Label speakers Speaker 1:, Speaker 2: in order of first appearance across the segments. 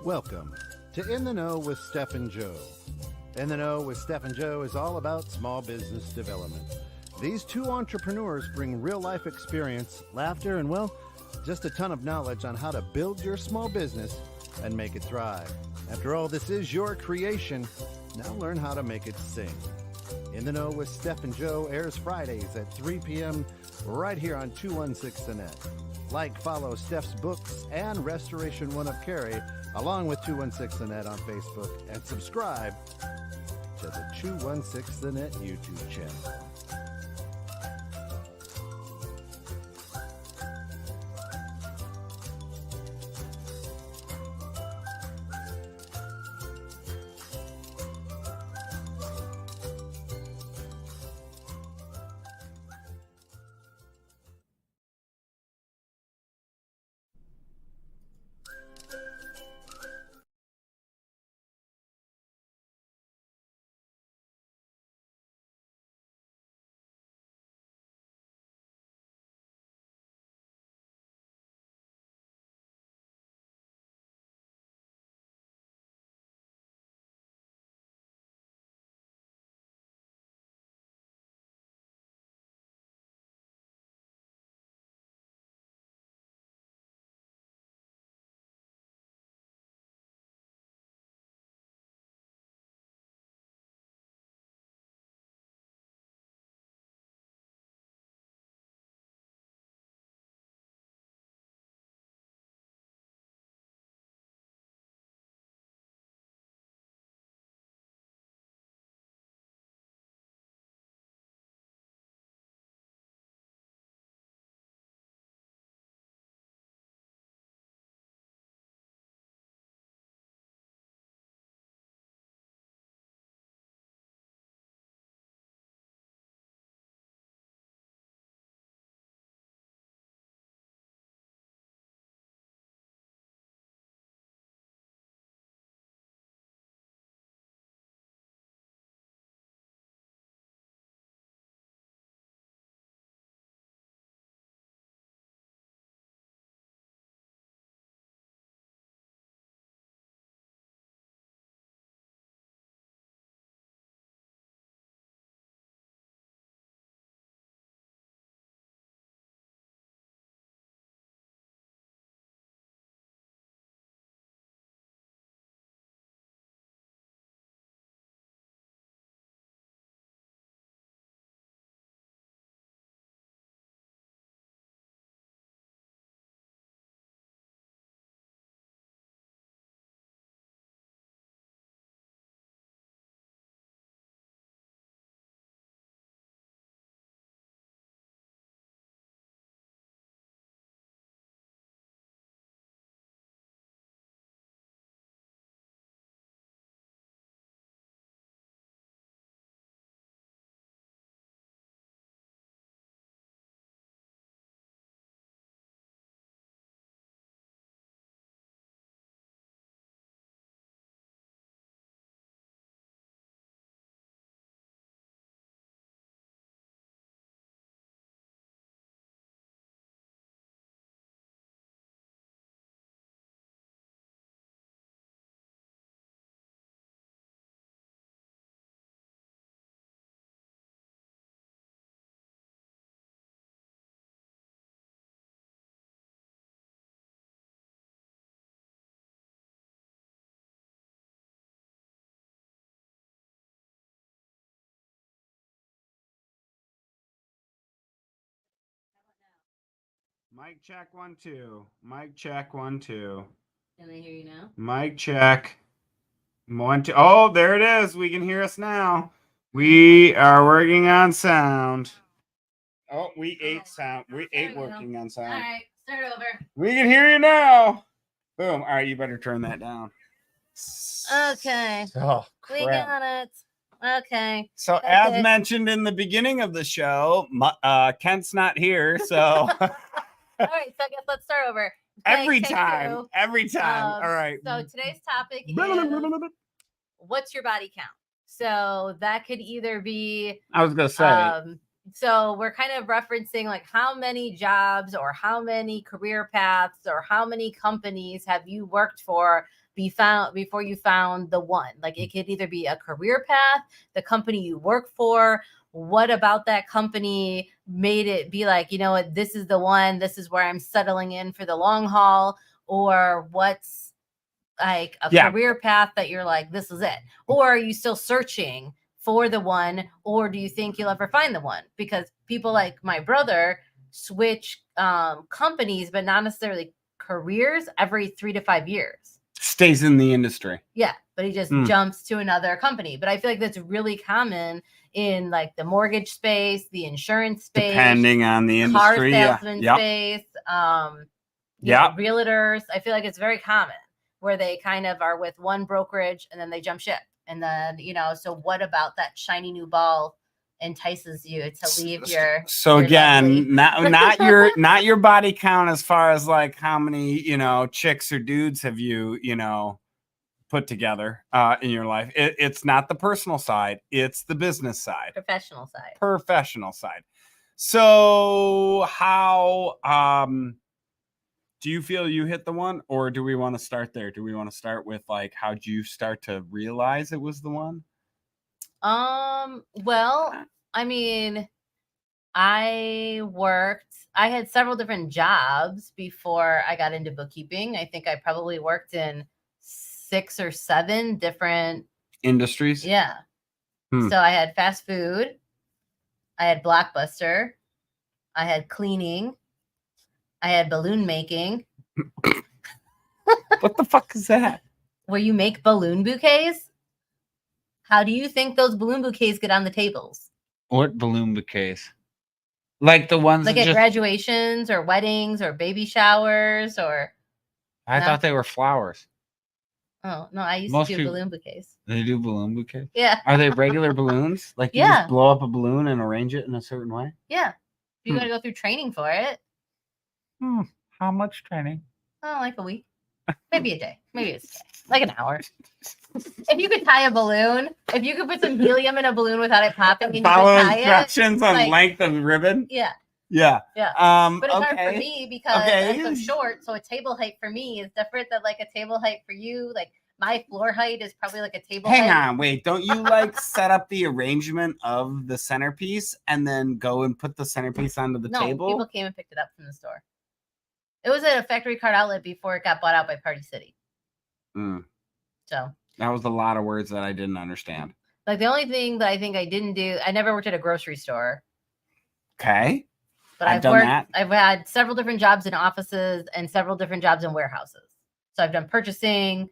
Speaker 1: Welcome to In the Know with Steph and Joe. In the Know with Steph and Joe is all about small business development. These two entrepreneurs bring real life experience, laughter, and, well, just a ton of knowledge on how to build your small business and make it thrive. After all, this is your creation. Now learn how to make it sing. In the Know with Steph and Joe airs Fridays at 3 p.m. right here on 216 The Net. Like, follow Steph's books and Restoration One of Cary, along with 216 The Net on Facebook, and subscribe to the 216 The Net YouTube channel.
Speaker 2: Mic check 1 2. Mic check 1 2.
Speaker 3: Can I hear you now?
Speaker 2: Mic check 1 2. Oh, there it is. We can hear us now. We are working on sound. Oh, we ate sound. We ate working on sound.
Speaker 3: All right, start over.
Speaker 2: We can hear you now. Boom. All right, you better turn that down.
Speaker 3: Okay.
Speaker 2: Oh, crap.
Speaker 3: We got it. Okay.
Speaker 2: So, as mentioned in the beginning of the show, Kent's not here, so.
Speaker 3: All right, so I guess let's start over.
Speaker 2: Every time. All right.
Speaker 3: So today's topic is what's your body count? So that could either be,
Speaker 2: I was going to say.
Speaker 3: So we're kind of referencing like how many jobs or how many career paths or how many companies have you worked for before you found the one. Like it could either be a career path, the company you work for. What about that company made it be like, you know what, this is the one, this is where I'm settling in for the long haul, or what's like a career path that you're like, this is it? Or are you still searching for the one, or do you think you'll ever find the one? Because people like my brother switch companies, but not necessarily careers, every 3 to 5 years.
Speaker 2: Stays in the industry.
Speaker 3: Yeah, but he just jumps to another company. But I feel like that's really common in like the mortgage space, the insurance space,
Speaker 2: depending on the industry,
Speaker 3: car salesman space, you know, realtors. I feel like it's very common where they kind of are with one brokerage and then they jump ship. And then, you know, so what about that shiny new ball entices you to leave your
Speaker 2: again, not your body count as far as like how many, you know, chicks or dudes have you, you know, put together in your life. It's not the personal side, it's the business side, professional side. So how do you feel you hit the one, or do we want to start there? Do we want to start with like, how'd you start to realize it was the one?
Speaker 3: Well, I mean, I had several different jobs before I got into bookkeeping. I think I probably worked in 6 or 7 different
Speaker 2: industries.
Speaker 3: Yeah. So I had fast food, I had Blockbuster, I had cleaning, I had balloon making.
Speaker 2: What the fuck is that?
Speaker 3: Where you make balloon bouquets? How do you think those balloon bouquets get on the tables?
Speaker 2: What balloon bouquets? Like the ones
Speaker 3: like at graduations or weddings or baby showers, or
Speaker 2: I thought they were flowers.
Speaker 3: Oh no, I used to do balloon bouquets.
Speaker 2: They do balloon bouquets?
Speaker 3: Yeah.
Speaker 2: Are they regular balloons? Like you just blow up a balloon and arrange it in a certain way?
Speaker 3: Yeah. You gotta go through training for it.
Speaker 2: How much training?
Speaker 3: Oh, like a week. Maybe a day. Maybe it's a day. Like an hour. If you could tie a balloon, if you could put some helium in a balloon without it popping, and
Speaker 2: follow
Speaker 3: you could tie
Speaker 2: instructions on like, length of ribbon.
Speaker 3: Yeah.
Speaker 2: Yeah.
Speaker 3: Yeah. But it's hard for me because I'm so short. So a table height for me is different than like a table height for you. Like my floor height is probably like a table height.
Speaker 2: Hang on, wait. Don't you like set up the arrangement of the centerpiece and then go and put the centerpiece onto the table?
Speaker 3: No, people came and picked it up from the store. It was at a factory card outlet before it got bought out by Party City. So
Speaker 2: that was a lot of words that I didn't understand.
Speaker 3: Like the only thing that I think I didn't do, I never worked at a grocery store.
Speaker 2: Okay.
Speaker 3: But I've had several different jobs in offices and several different jobs in warehouses. So I've done purchasing,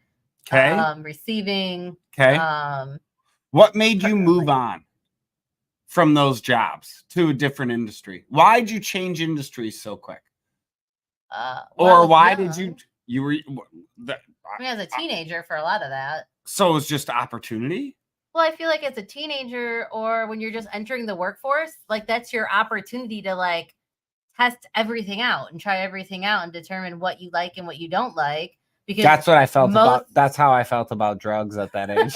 Speaker 3: receiving.
Speaker 2: Okay. What made you move on from those jobs to a different industry? Why'd you change industries so quick? Or why did you were?
Speaker 3: As a teenager for a lot of that.
Speaker 2: So it was just opportunity?
Speaker 3: Well, I feel like as a teenager or when you're just entering the workforce, like that's your opportunity to like test everything out and try everything out and determine what you like and what you don't like. Because
Speaker 2: that's what I felt about. That's how I felt about drugs at that age.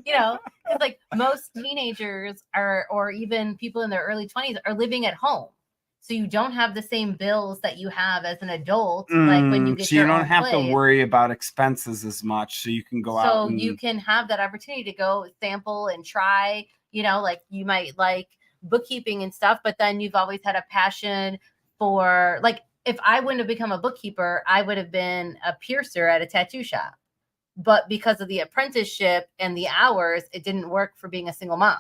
Speaker 3: You know, it's like most teenagers are, or even people in their early 20s are living at home. So you don't have the same bills that you have as an adult. Like when you get
Speaker 2: so you don't have to worry about expenses as much. So you can go out.
Speaker 3: So you can have that opportunity to go sample and try, you know, like you might like bookkeeping and stuff, but then you've always had a passion for, like, if I wouldn't have become a bookkeeper, I would have been a piercer at a tattoo shop. But because of the apprenticeship and the hours, it didn't work for being a single mom.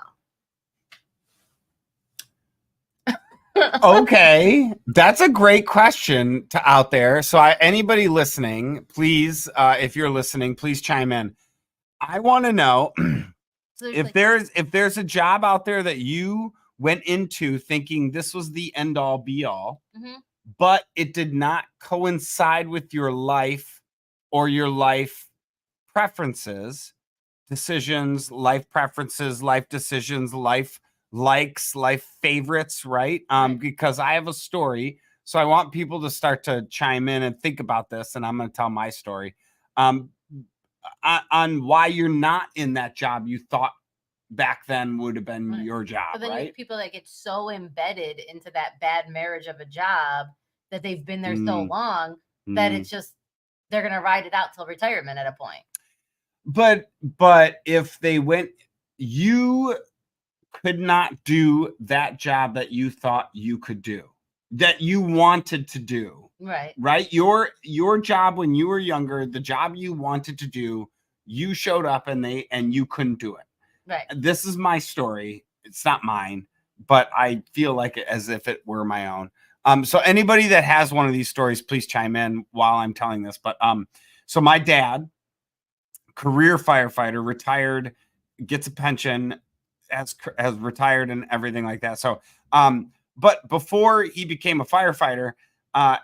Speaker 2: Okay, that's a great question out there. So anybody listening, please, if you're listening, please chime in. I want to know if there's a job out there that you went into thinking this was the end all be all, but it did not coincide with your life or your life preferences, decisions, life preferences, life decisions, life likes, life favorites, right? Because I have a story, so I want people to start to chime in and think about this, and I'm going to tell my story on why you're not in that job you thought back then would have been your job.
Speaker 3: But then you have people that get so embedded into that bad marriage of a job that they've been there so long that it's just they're going to ride it out till retirement at a point.
Speaker 2: But if they went, you could not do that job that you thought you could do, that you wanted to do. Right. Your job when you were younger, the job you wanted to do, you showed up and you couldn't do it.
Speaker 3: Right.
Speaker 2: This is my story. It's not mine, but I feel like it as if it were my own. So anybody that has one of these stories, please chime in while I'm telling this. But so my dad, career firefighter, retired, gets a pension, has retired and everything like that. So but before he became a firefighter,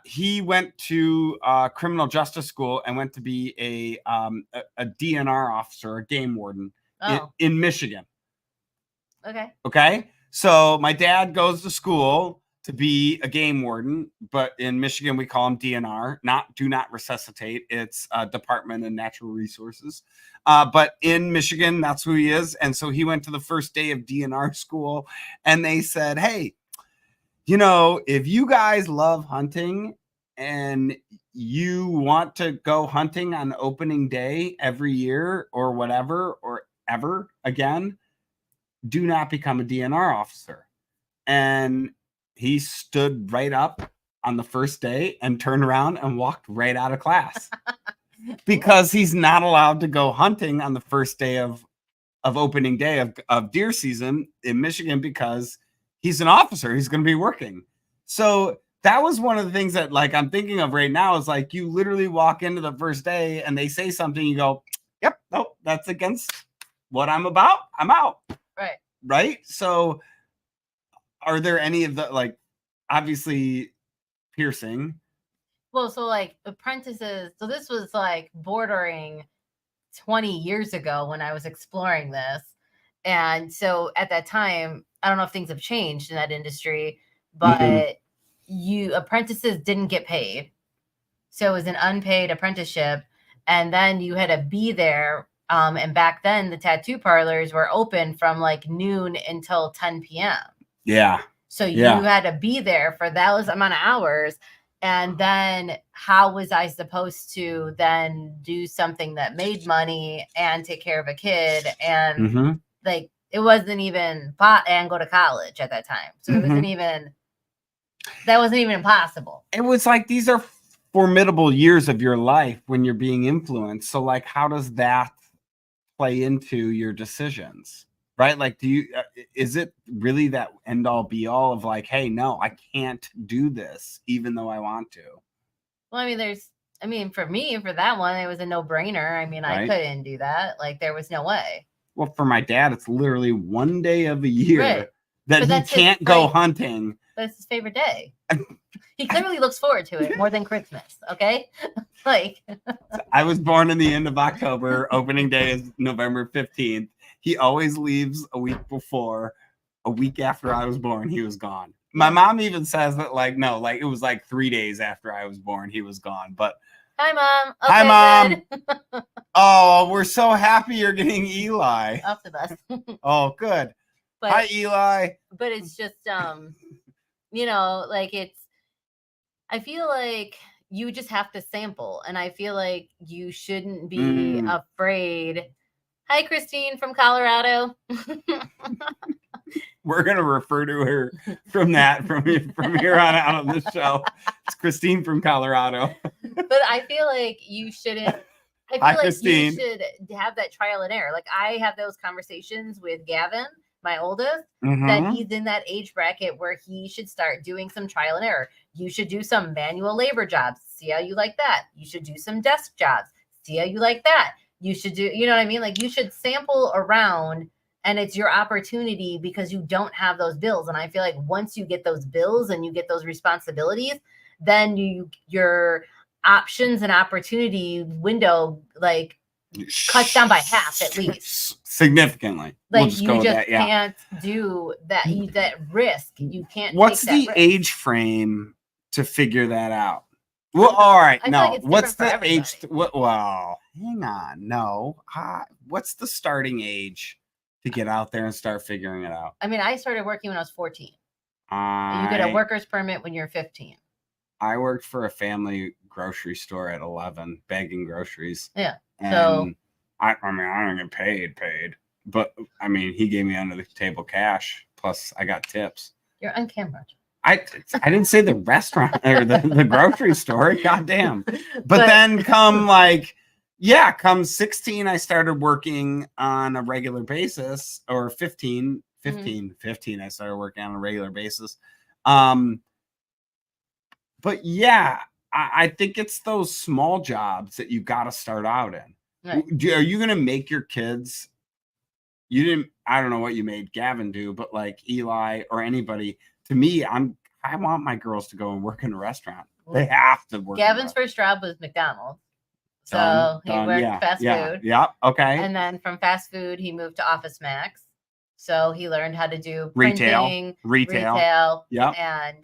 Speaker 2: he went to criminal justice school and went to be a DNR officer, a game warden in Michigan. Okay. So my dad goes to school to be a game warden, but in Michigan we call him DNR, do not resuscitate. It's Department of Natural Resources. But in Michigan, that's who he is. And so he went to the first day of DNR school and they said, hey, you know, if you guys love hunting and you want to go hunting on opening day every year or whatever, or ever again, do not become a DNR officer. And he stood right up on the first day and turned around and walked right out of class because he's not allowed to go hunting on the first day of opening day of deer season in Michigan because he's an officer. He's going to be working. So that was one of the things that like I'm thinking of right now is like you literally walk into the first day and they say something, you go, yep, nope, that's against what I'm about. I'm out. Right. So are there any of the like obviously piercing?
Speaker 3: Well, so like apprentices. So this was like bordering 20 years ago when I was exploring this. And so at that time, I don't know if things have changed in that industry, but apprentices didn't get paid. So it was an unpaid apprenticeship. And then you had to be there. And back then the tattoo parlors were open from like noon until 10 p.m.
Speaker 2: Yeah.
Speaker 3: So you had to be there for those amount of hours. And then how was I supposed to then do something that made money and take care of a kid? And like, it wasn't even and go to college at that time. So it wasn't even, that wasn't even possible.
Speaker 2: It was like, these are formidable years of your life when you're being influenced. So like, how does that play into your decisions? Right? Like, is it really that end all be all of like, hey, no, I can't do this, even though I want to?
Speaker 3: Well, I mean, for me, for that one, it was a no brainer. I mean, I couldn't do that. Like, there was no way.
Speaker 2: Well, for my dad, it's literally one day of a year that he can't go hunting.
Speaker 3: But it's his favorite day. He clearly looks forward to it more than Christmas. Okay. Like,
Speaker 2: I was born in the end of October. Opening day is November 15th. He always leaves a week before. A week after I was born, he was gone. My mom even says that, like, no, like it was like 3 days after I was born, he was gone. But
Speaker 3: hi, Mom. Okay,
Speaker 2: hi, Mom. Oh, we're so happy you're getting Eli.
Speaker 3: Off the bus.
Speaker 2: Oh, good. But, hi, Eli.
Speaker 3: But it's just, you know, like I feel like you just have to sample, and I feel like you shouldn't be afraid. Hi, Christine from Colorado.
Speaker 2: We're going to refer to her from here on out on this show. It's Christine from Colorado.
Speaker 3: But I feel like you shouldn't. I feel like Christine. You should have that trial and error. Like I have those conversations with Gavin, my oldest, that he's in that age bracket where he should start doing some trial and error. You should do some manual labor jobs. See how you like that. You should do some desk jobs. See how you like that. You should do, you know what I mean? Like you should sample around, and it's your opportunity because you don't have those bills. And I feel like once you get those bills and you get those responsibilities, then your options and opportunity window like cuts down by half at least.
Speaker 2: Significantly.
Speaker 3: Like you just can't do that. That risk. You can't.
Speaker 2: What's the age frame to figure that out? Well, all right. No. What's the age? Well, hang on. No. What's the starting age to get out there and start figuring it out?
Speaker 3: I mean, I started working when I was 14. You get a worker's permit when you're 15.
Speaker 2: I worked for a family grocery store at 11, bagging groceries.
Speaker 3: Yeah.
Speaker 2: And
Speaker 3: So
Speaker 2: I mean, I don't get paid, but I mean, he gave me under the table cash. Plus, I got tips.
Speaker 3: you're on camera.
Speaker 2: I didn't say the restaurant or the grocery store. Goddamn. But then come 16, I started working on a regular basis, or 15, I started working on a regular basis. But yeah, I think it's those small jobs that you got to start out in. Right. Are you going to make your kids? I don't know what you made Gavin do, but like Eli or anybody, to me, I want my girls to go and work in a restaurant. They have to work.
Speaker 3: Gavin's first job was McDonald's. So he worked fast food.
Speaker 2: Yeah. Okay.
Speaker 3: And then from fast food, he moved to Office Max. So he learned how to do printing, retail.
Speaker 2: Yeah.
Speaker 3: And,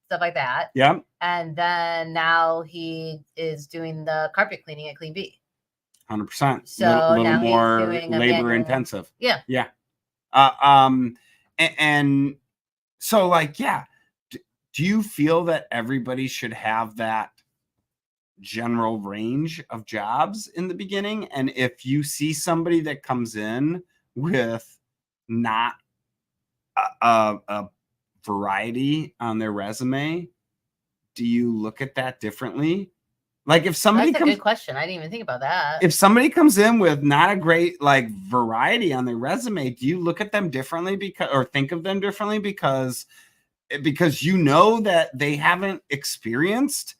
Speaker 3: stuff like that.
Speaker 2: Yeah.
Speaker 3: And then now he is doing the carpet cleaning at Clean Bee.
Speaker 2: 100%.
Speaker 3: So
Speaker 2: a little
Speaker 3: now
Speaker 2: more
Speaker 3: he's doing
Speaker 2: labor intensive.
Speaker 3: Yeah.
Speaker 2: Yeah. And so like, yeah. Do you feel that everybody should have that general range of jobs in the beginning? And if you see somebody that comes in with not a variety on their resume, do you look at that differently? Like if somebody
Speaker 3: That's a good question. I didn't even think about that.
Speaker 2: If somebody comes in with not a great like variety on their resume, do you look at them differently or think of them differently because you know that they haven't experienced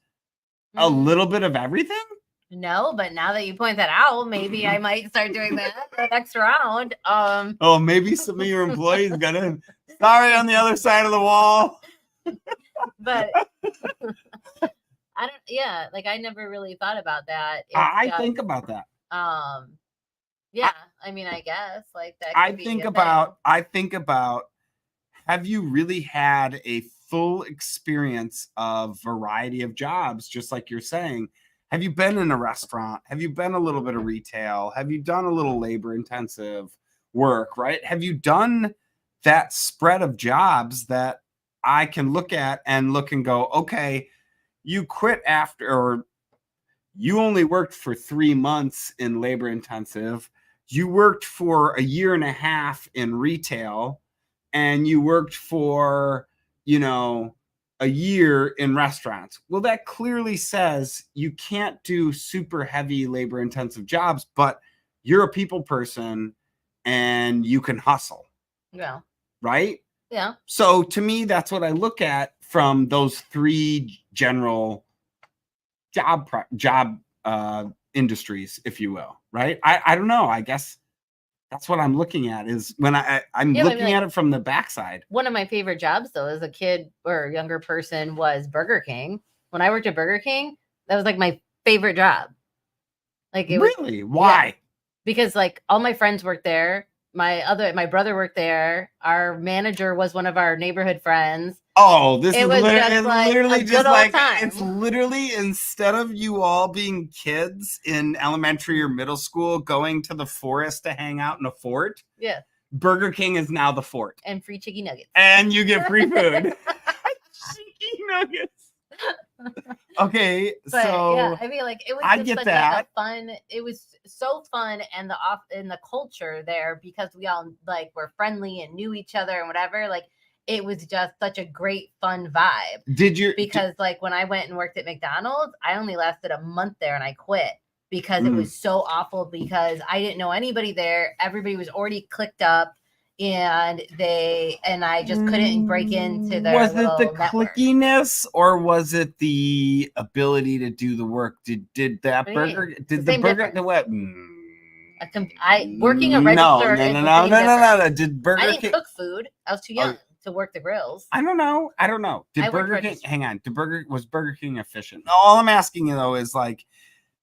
Speaker 2: a little bit of everything?
Speaker 3: No, but now that you point that out, maybe I might start doing that the next round.
Speaker 2: Oh, maybe some of your employees got in. Sorry, on the other side of the wall.
Speaker 3: But I never really thought about that.
Speaker 2: I think about that.
Speaker 3: Yeah, I mean, I guess like that.
Speaker 2: I think about, have you really had a full experience of variety of jobs, just like you're saying? Have you been in a restaurant? Have you been a little bit of retail? Have you done a little labor intensive work, right? Have you done that spread of jobs that I can look at and go, okay, you quit after, or you only worked for 3 months in labor intensive. You worked for a year and a half in retail, and you worked for, a year in restaurants. Well, that clearly says you can't do super heavy labor intensive jobs, but you're a people person and you can hustle.
Speaker 3: Yeah.
Speaker 2: Right?
Speaker 3: Yeah.
Speaker 2: So to me, that's what I look at from those 3 general job industries, if you will. Right? I don't know. I guess that's what I'm looking at, is when I'm looking at it from the backside.
Speaker 3: One of my favorite jobs, though, as a kid or a younger person, was Burger King. When I worked at Burger King, that was like my favorite job. Like it
Speaker 2: really? Why?
Speaker 3: Yeah, because like all my friends worked there. My brother worked there. Our manager was one of our neighborhood friends.
Speaker 2: Oh, this is
Speaker 3: it's
Speaker 2: literally instead of you all being kids in elementary or middle school going to the forest to hang out in a fort.
Speaker 3: Yeah.
Speaker 2: Burger King is now the fort.
Speaker 3: And free chicken nuggets.
Speaker 2: And you get free food. Chicken nuggets. Okay,
Speaker 3: but,
Speaker 2: so
Speaker 3: yeah, I mean, like it was.
Speaker 2: I get that.
Speaker 3: Fun. It was so fun, and the culture there, because we all like were friendly and knew each other and whatever. Like it was just such a great fun vibe. Because like when I went and worked at McDonald's, I only lasted a month there and I quit because it was so awful, because I didn't know anybody there. Everybody was already clicked up. And I just couldn't break into their
Speaker 2: Was it the
Speaker 3: network.
Speaker 2: clickiness, or was it the ability to do the work? Did the burger the what?
Speaker 3: Working a register.
Speaker 2: No. Did Burger King?
Speaker 3: I didn't cook food. I was too young to work the grills.
Speaker 2: I don't know. Did Burger King? Hang on. Was Burger King efficient? All I'm asking you though is like,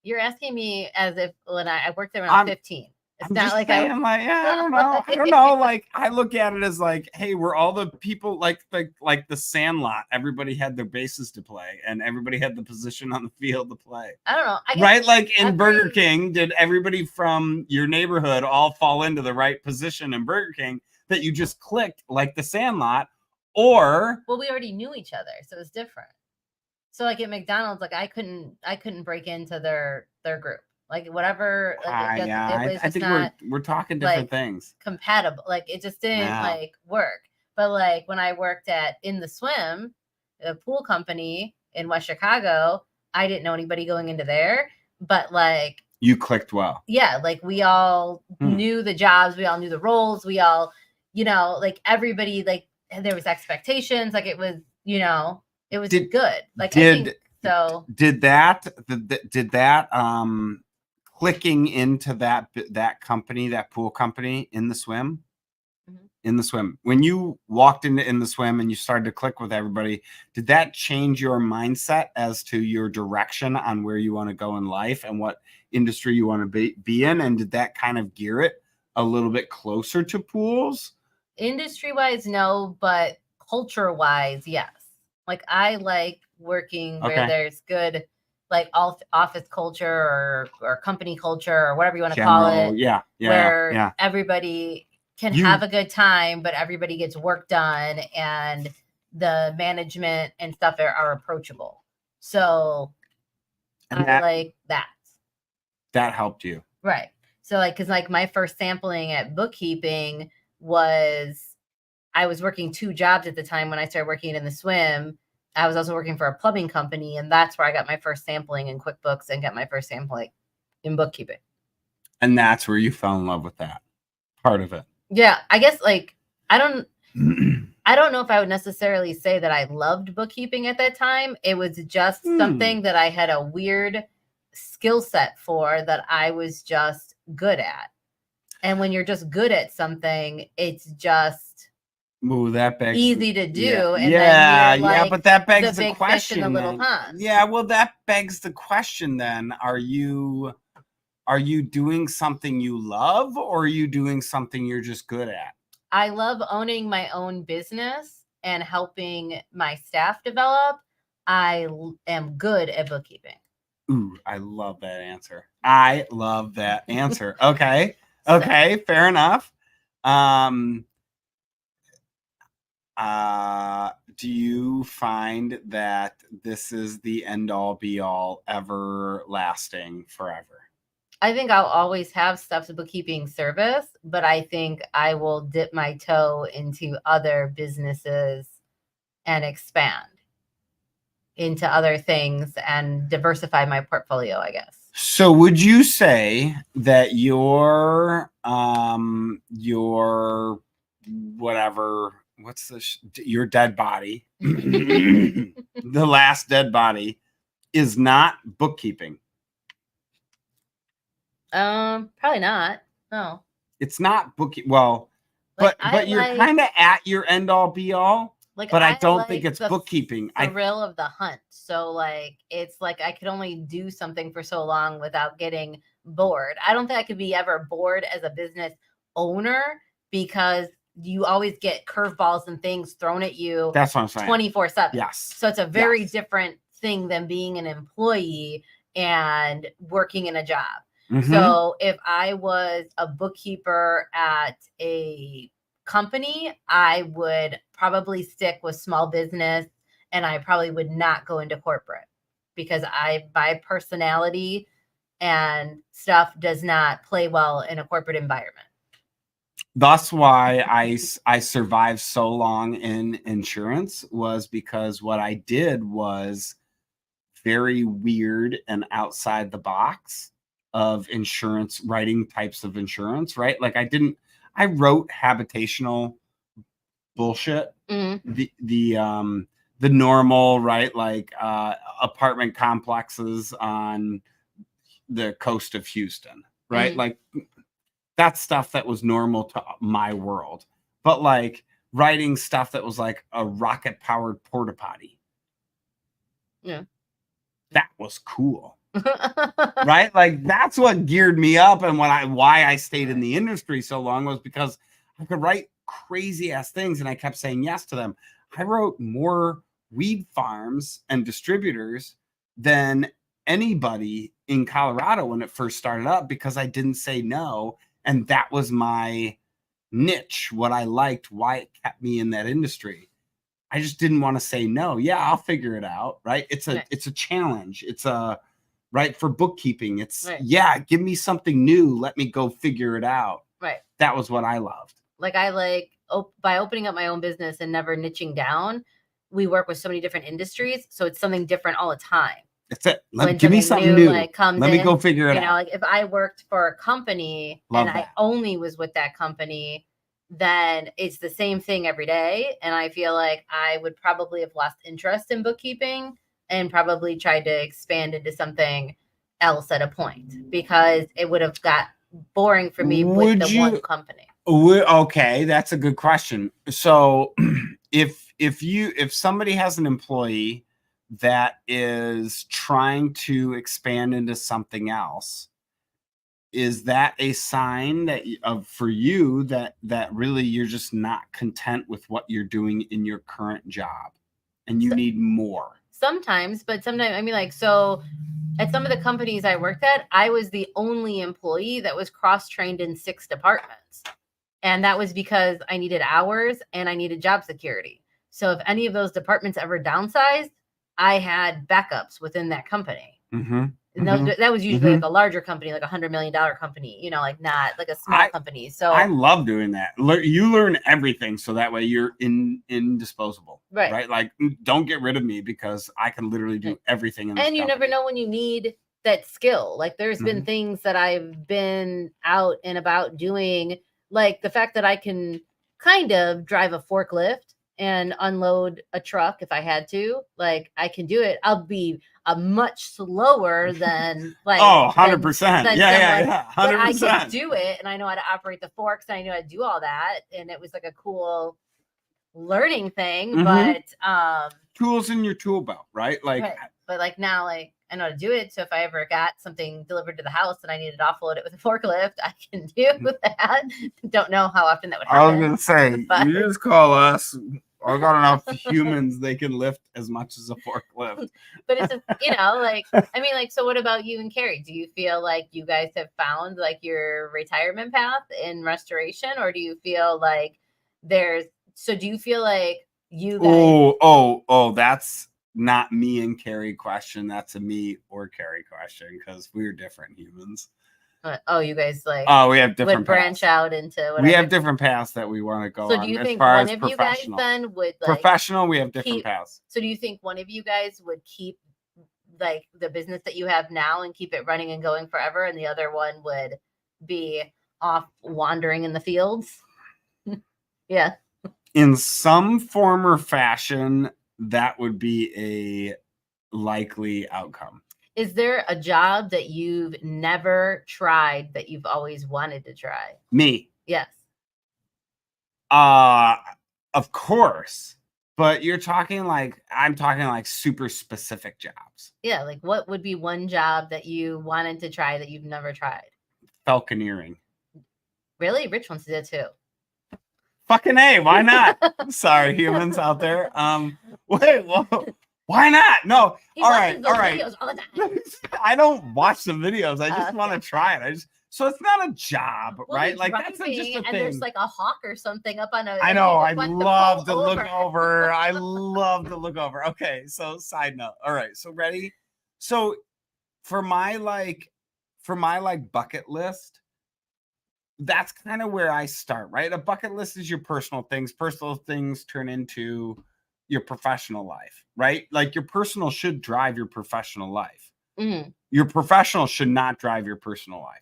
Speaker 3: you're asking me as if when I worked there when I was 15. It's not like
Speaker 2: I don't know. I don't know. Like I look at it as like, hey, we're all the people like the Sandlot. Everybody had their bases to play, and everybody had the position on the field to play.
Speaker 3: I don't know.
Speaker 2: Right? Like in Burger King, did everybody from your neighborhood all fall into the right position in Burger King that you just clicked like the Sandlot? Or
Speaker 3: we already knew each other, so it was different. So like at McDonald's, like I couldn't break into their group. Like whatever, like it was
Speaker 2: I
Speaker 3: just
Speaker 2: think
Speaker 3: not
Speaker 2: we're talking different
Speaker 3: like
Speaker 2: things.
Speaker 3: compatible. Like it just didn't like work. But like when I worked at In the Swim, the pool company in West Chicago, I didn't know anybody going into there, but like
Speaker 2: you clicked well.
Speaker 3: Yeah, like we all knew the jobs, we all knew the roles, we all, like everybody, like there was expectations, like it was, it was good. Like I think so.
Speaker 2: Did that clicking into that company, that pool company In the Swim? In the Swim, when you walked into In the Swim and you started to click with everybody, did that change your mindset as to your direction on where you want to go in life and what industry you want to be in? And did that kind of gear it a little bit closer to pools?
Speaker 3: Industry wise, no, but culture wise, yes. Like I like working where there's good, like office culture or company culture or whatever you want to call it. Where everybody can have a good time, but everybody gets work done and the management and stuff are approachable. So I like that.
Speaker 2: That helped you.
Speaker 3: Right. So like, cause like my first sampling at bookkeeping was, I was working 2 jobs at the time when I started working In the Swim. I was also working for a plumbing company, and that's where I got my first sampling in QuickBooks and got my first sampling in bookkeeping.
Speaker 2: And that's where you fell in love with that part of it.
Speaker 3: Yeah, I guess like I don't know if I would necessarily say that I loved bookkeeping at that time. It was just something that I had a weird skill set for that I was just good at. And when you're just good at something, it's just
Speaker 2: that begs
Speaker 3: easy to do.
Speaker 2: Yeah,
Speaker 3: and then you're like
Speaker 2: but that begs
Speaker 3: the
Speaker 2: the question.
Speaker 3: Fish in the little pond.
Speaker 2: Yeah, well, that begs the question then. Are you doing something you love, or are you doing something you're just good at?
Speaker 3: I love owning my own business and helping my staff develop. I am good at bookkeeping.
Speaker 2: Ooh, I love that answer. Okay. Okay, fair enough. Do you find that this is the end all be all, everlasting forever?
Speaker 3: I think I'll always have Steph's bookkeeping service, but I think I will dip my toe into other businesses and expand into other things and diversify my portfolio, I guess.
Speaker 2: So would you say that your whatever, your dead body, the last dead body, is not bookkeeping?
Speaker 3: Probably not. No.
Speaker 2: It's not bookkeeping. Well, but you're kind of at your end all be all.
Speaker 3: Like,
Speaker 2: but I don't think it's bookkeeping.
Speaker 3: The thrill of the hunt. So like, it's like I could only do something for so long without getting bored. I don't think I could be ever bored as a business owner because you always get curveballs and things thrown at you.
Speaker 2: That's what I'm saying.
Speaker 3: 24/7.
Speaker 2: Yes.
Speaker 3: So it's a very different thing than being an employee and working in a job. Mm-hmm. So if I was a bookkeeper at a company, I would probably stick with small business and I probably would not go into corporate because my personality and stuff does not play well in a corporate environment.
Speaker 2: That's why I survived so long in insurance, was because what I did was very weird and outside the box of insurance, writing types of insurance, right? Like I wrote habitational bullshit, the normal, right? Like apartment complexes on the coast of Houston, right? Like that's stuff that was normal to my world. But like writing stuff that was like a rocket powered porta potty. Yeah. That was cool. Right? Like that's what geared me up, and why I stayed in the industry so long was because I could write crazy ass things and I kept saying yes to them. I wrote more weed farms and distributors than anybody in Colorado when it first started up because I didn't say no, and that was my niche, what I liked, why it kept me in that industry. I just didn't want to say no. Yeah, I'll figure it out. Right. It's a
Speaker 3: Right.
Speaker 2: it's a challenge. It's a right for bookkeeping. It's
Speaker 3: Right.
Speaker 2: yeah, give me something new. Let me go figure it out.
Speaker 3: Right.
Speaker 2: That was what I loved.
Speaker 3: Like I by opening up my own business and never niching down, we work with so many different industries. So it's something different all the time.
Speaker 2: That's it.
Speaker 3: When
Speaker 2: Give me something new.
Speaker 3: like comes
Speaker 2: Let me
Speaker 3: in,
Speaker 2: go figure it
Speaker 3: you know,
Speaker 2: out.
Speaker 3: like if I worked for a company
Speaker 2: Love
Speaker 3: and I
Speaker 2: that.
Speaker 3: only was with that company, then it's the same thing every day. And I feel like I would probably have lost interest in bookkeeping and probably tried to expand into something else at a point because it would have got boring for me with the one company.
Speaker 2: Okay, that's a good question. So if somebody has an employee that is trying to expand into something else, is that a sign that for you that really you're just not content with what you're doing in your current job and you need more?
Speaker 3: Sometimes, but sometimes, I mean, like, so at some of the companies I worked at, I was the only employee that was cross-trained in 6 departments. And that was because I needed hours and I needed job security. So if any of those departments ever downsized, I had backups within that company.
Speaker 2: Mm-hmm.
Speaker 3: And that was usually like a larger company, like $100 million company, you know, like not like a small company. So
Speaker 2: I love doing that. You learn everything. So that way you're indisposable, right? Like don't get rid of me because I can literally do everything.
Speaker 3: And you never know when you need that skill. Like there's been things that I've been out and about doing, like the fact that I can kind of drive a forklift and unload a truck if I had to. Like I can do it. I'll be a much slower than like
Speaker 2: 100%. Yeah. 100%.
Speaker 3: But I can do it and I know how to operate the forks and I know how to do all that. And it was like a cool learning thing. But
Speaker 2: tools in your tool belt, right? Like
Speaker 3: but like now like I know how to do it. So if I ever got something delivered to the house and I needed to offload it with a forklift, I can do that. Don't know how often that would happen.
Speaker 2: I was gonna say, you just call us. I got enough humans they can lift as much as a forklift.
Speaker 3: But it's you know, like I mean, like so. What about you and Carrie? Do you feel like you guys have found like your retirement path in restoration, or do you feel like there's? So do you feel like you guys?
Speaker 2: Oh, that's not me and Carrie question. That's a me or Carrie question because we're different humans.
Speaker 3: You guys like?
Speaker 2: We have different
Speaker 3: would branch out into. Whatever.
Speaker 2: We have different paths that we want to go.
Speaker 3: So do you think one of you guys then would like
Speaker 2: professional? We have different paths.
Speaker 3: So do you think one of you guys would keep like the business that you have now and keep it running and going forever, and the other one would be off wandering in the fields? Yeah.
Speaker 2: In some form or fashion, that would be a likely outcome.
Speaker 3: Is there a job that you've never tried that you've always wanted to try?
Speaker 2: Me.
Speaker 3: Yes.
Speaker 2: Of course. But I'm talking like super specific jobs.
Speaker 3: Yeah, like what would be one job that you wanted to try that you've never tried?
Speaker 2: Falconeering.
Speaker 3: Really? Rich wants to do it too.
Speaker 2: Fucking A, why not? Sorry, humans out there. Wait, whoa. Why not? No. All right.
Speaker 3: Videos all the time.
Speaker 2: I don't watch the videos. I just want to try it. So it's not a job, right? Like that's just a thing.
Speaker 3: And there's like a hawk or something up on a.
Speaker 2: I know. I love to look over. I love to look over. Okay. So side note. All right. So ready? So for my bucket list, that's kind of where I start, right? A bucket list is your personal things. Personal things turn into your professional life, right? Like your personal should drive your professional life.
Speaker 3: Mm-hmm.
Speaker 2: Your professional should not drive your personal life.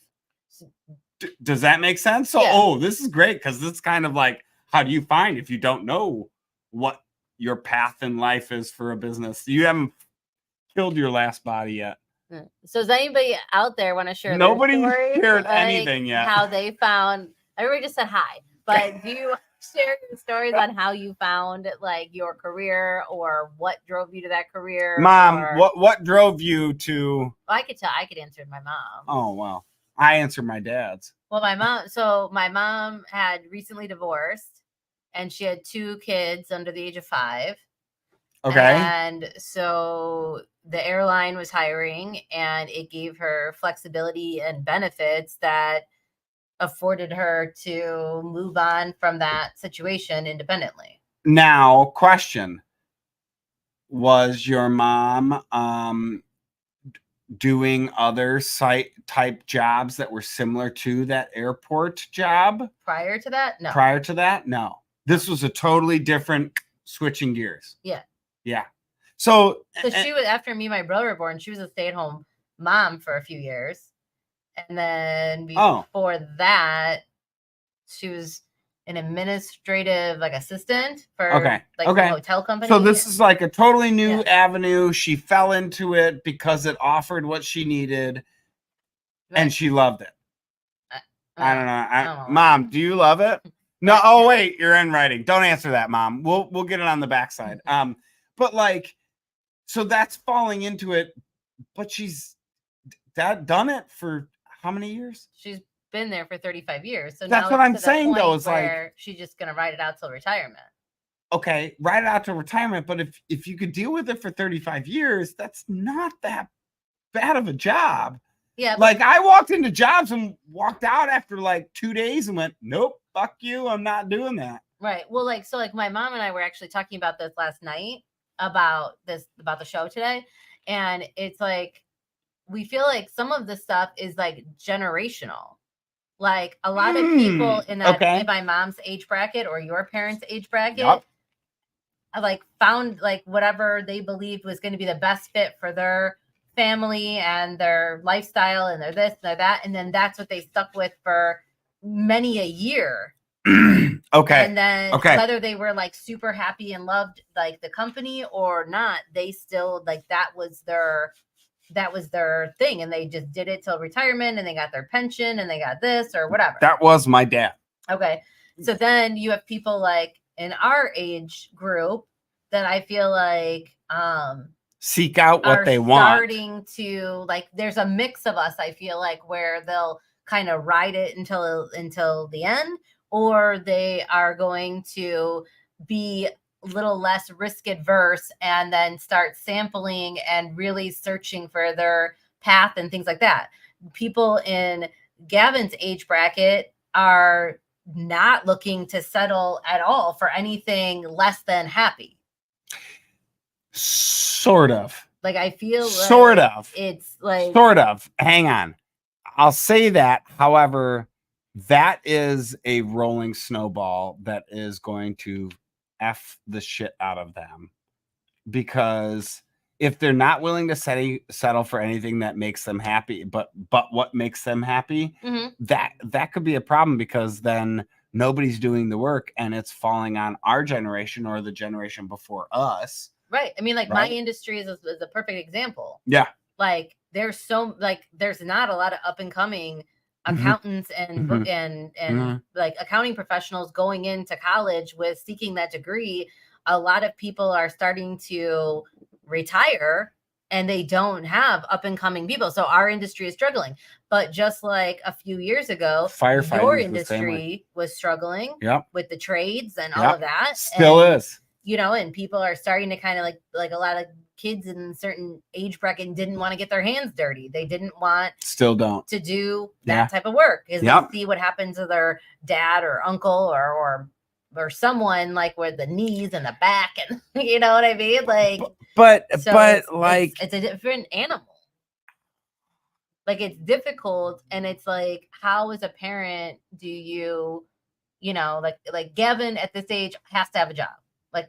Speaker 2: Does that make sense? So, this is great because it's kind of like, how do you find if you don't know what your path in life is for a business? You haven't killed your last body yet.
Speaker 3: So does anybody out there want to share?
Speaker 2: Nobody shared anything yet.
Speaker 3: How they found? Everybody just said hi, but do you share your stories on how you found like your career or what drove you to that career?
Speaker 2: Mom, what drove you to?
Speaker 3: Well, I could tell. I could answer my mom.
Speaker 2: Oh well, I answered my dad's.
Speaker 3: Well, my mom. So my mom had recently divorced, and she had 2 kids under the age of 5.
Speaker 2: Okay.
Speaker 3: And so the airline was hiring and it gave her flexibility and benefits that afforded her to move on from that situation independently.
Speaker 2: Now, question. Was your mom doing other site type jobs that were similar to that airport job?
Speaker 3: Prior to that? No.
Speaker 2: Prior to that? No. This was a totally different switching gears.
Speaker 3: Yeah.
Speaker 2: Yeah. So
Speaker 3: she was, after me and my brother were born, she was a stay-at-home mom for a few years. And then before that, she was an administrative assistant for a hotel company.
Speaker 2: So this is like a totally new avenue. She fell into it because it offered what she needed, and she loved it. I don't know. Mom, do you love it? No. Oh wait, you're in writing. Don't answer that, Mom. We'll get it on the backside. But so that's falling into it. But she's done it for how many years?
Speaker 3: She's been there for 35 years. So
Speaker 2: that's what I'm saying, though. It's
Speaker 3: she's just gonna ride it out till retirement.
Speaker 2: Okay, ride it out to retirement. But if you could deal with it for 35 years, that's not that bad of a job.
Speaker 3: Yeah.
Speaker 2: I walked into jobs and walked out after 2 days and went, nope, fuck you. I'm not doing that.
Speaker 3: Right. Well, my mom and I were actually talking about this last night about the show today. And it's we feel like some of the stuff is generational. A lot of people in my mom's age bracket or your parents' age bracket found whatever they believed was going to be the best fit for their family and their lifestyle and their this and their that. And then that's what they stuck with for many a year.
Speaker 2: Okay.
Speaker 3: And then whether they were super happy and loved the company or not, they still that was their thing, and they just did it till retirement, and they got their pension, and they got this or whatever.
Speaker 2: That was my dad.
Speaker 3: Okay. So then you have people in our age group that I feel
Speaker 2: seek out what they want.
Speaker 3: Starting to there's a mix of us, I feel where they'll kind of ride it until the end, or they are going to be a little less risk adverse and then start sampling and really searching for their path and things like that. People in Gavin's age bracket are not looking to settle at all for anything less than happy.
Speaker 2: Sort of.
Speaker 3: I feel
Speaker 2: sort of.
Speaker 3: It's
Speaker 2: sort of. Hang on. I'll say that. However, that is a rolling snowball that is going to F the shit out of them, because if they're not willing to settle for anything that makes them happy, but what makes them happy, that could be a problem, because then nobody's doing the work and it's falling on our generation or the generation before us.
Speaker 3: Right. I mean, my industry is a perfect example.
Speaker 2: Yeah.
Speaker 3: There's there's not a lot of up and coming accountants and accounting professionals going into college with seeking that degree. A lot of people are starting to retire and they don't have up and coming people. So our industry is struggling. But just a few years ago, your industry was struggling with the trades and all of that.
Speaker 2: Still is.
Speaker 3: And people are starting to kind of a lot of kids in certain age bracket didn't want to get their hands dirty. They didn't want to do that type of work. They see what happens to their dad or uncle or someone with the knees and the back, and you know what I mean? It's a different animal. It's difficult, and it's how as a parent do you Gavin at this age has to have a job.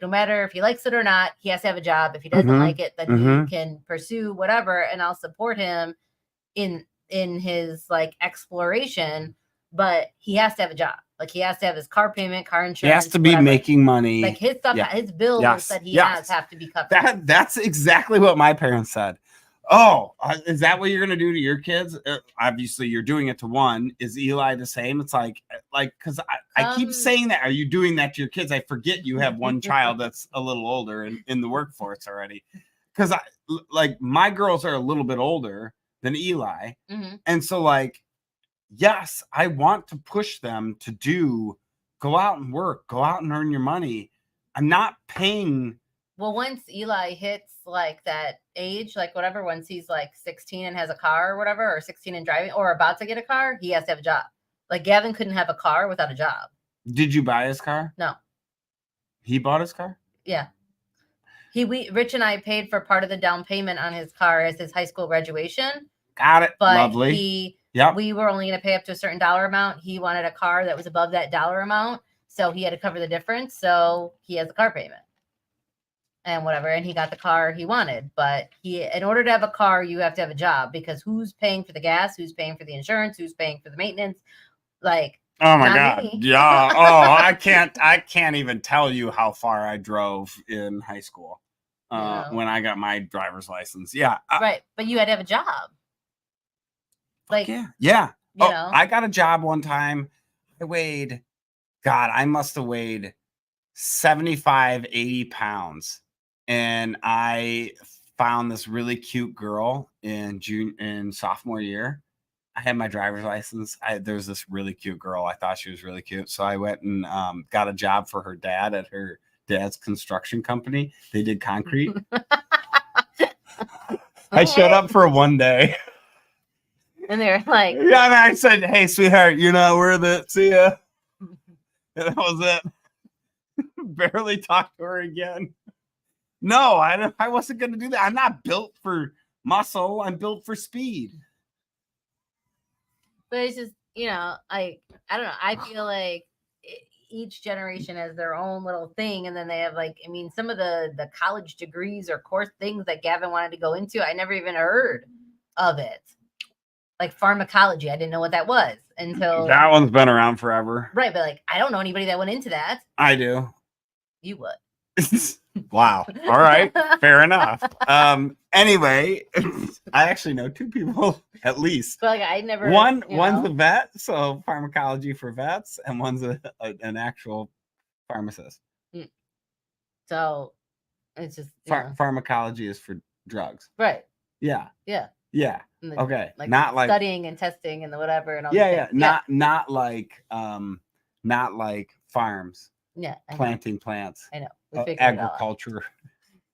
Speaker 3: No matter if he likes it or not, he has to have a job. If he doesn't like it, then he can pursue whatever, and I'll support him in his exploration. But he has to have a job. He has to have his car payment, car insurance.
Speaker 2: He has to be making money.
Speaker 3: His stuff, his bills that he has have to be covered.
Speaker 2: That's exactly what my parents said. Oh, is that what you're going to do to your kids? Obviously, you're doing it to one. Is Eli the same? It's because I keep saying that. Are you doing that to your kids? I forget you have one child that's a little older and in the workforce already. Because my girls are a little bit older than Eli. And so yes, I want to push them to go out and work, go out and earn your money. I'm not paying.
Speaker 3: Well, once Eli hits that age, whatever, once he's 16 and has a car or whatever, or 16 and driving or about to get a car, he has to have a job. Gavin couldn't have a car without a job.
Speaker 2: Did you buy his car?
Speaker 3: No.
Speaker 2: He bought his car?
Speaker 3: Yeah. Rich and I paid for part of the down payment on his car as his high school graduation.
Speaker 2: Got it.
Speaker 3: But
Speaker 2: Lovely.
Speaker 3: we were only going to pay up to a certain dollar amount. He wanted a car that was above that dollar amount, so he had to cover the difference. So he has a car payment and whatever, and he got the car he wanted. But in order to have a car, you have to have a job, because who's paying for the gas? Who's paying for the insurance? Who's paying for the maintenance? Like,
Speaker 2: oh my
Speaker 3: not
Speaker 2: God.
Speaker 3: me.
Speaker 2: Yeah. Oh, I can't even tell you how far I drove in high school when I got my driver's license. Yeah.
Speaker 3: Right. But you had to have a job. Like,
Speaker 2: yeah.
Speaker 3: You know?
Speaker 2: I got a job one time. I must have weighed 75, 80 pounds. And I found this really cute girl in sophomore year. I had my driver's license. There was this really cute girl. I thought she was really cute. So I went and got a job for her dad at her dad's construction company. They did concrete. I showed up for one day.
Speaker 3: And they're like,
Speaker 2: yeah, and I said, "Hey, sweetheart, you're not worth it. See ya." And that was it. Barely talked to her again. No, I wasn't going to do that. I'm not built for muscle. I'm built for speed.
Speaker 3: but it's just, I don't know. I feel like each generation has their own little thing, and then they have some of the college degrees or course things that Gavin wanted to go into, I never even heard of it. Like pharmacology, I didn't know what that was until
Speaker 2: that one's been around forever.
Speaker 3: Right, but I don't know anybody that went into that.
Speaker 2: I do.
Speaker 3: You would.
Speaker 2: Wow. All right. Fair enough. Anyway, I actually know two people at least.
Speaker 3: But I never.
Speaker 2: One's a vet, so pharmacology for vets, and one's an actual pharmacist.
Speaker 3: So it's just
Speaker 2: pharmacology is for drugs.
Speaker 3: Right.
Speaker 2: Yeah.
Speaker 3: Yeah.
Speaker 2: Yeah. Okay.
Speaker 3: Like
Speaker 2: not like
Speaker 3: studying and testing and the whatever and all.
Speaker 2: Yeah. Not like farms.
Speaker 3: Yeah.
Speaker 2: Planting plants.
Speaker 3: I know. We figured
Speaker 2: agriculture.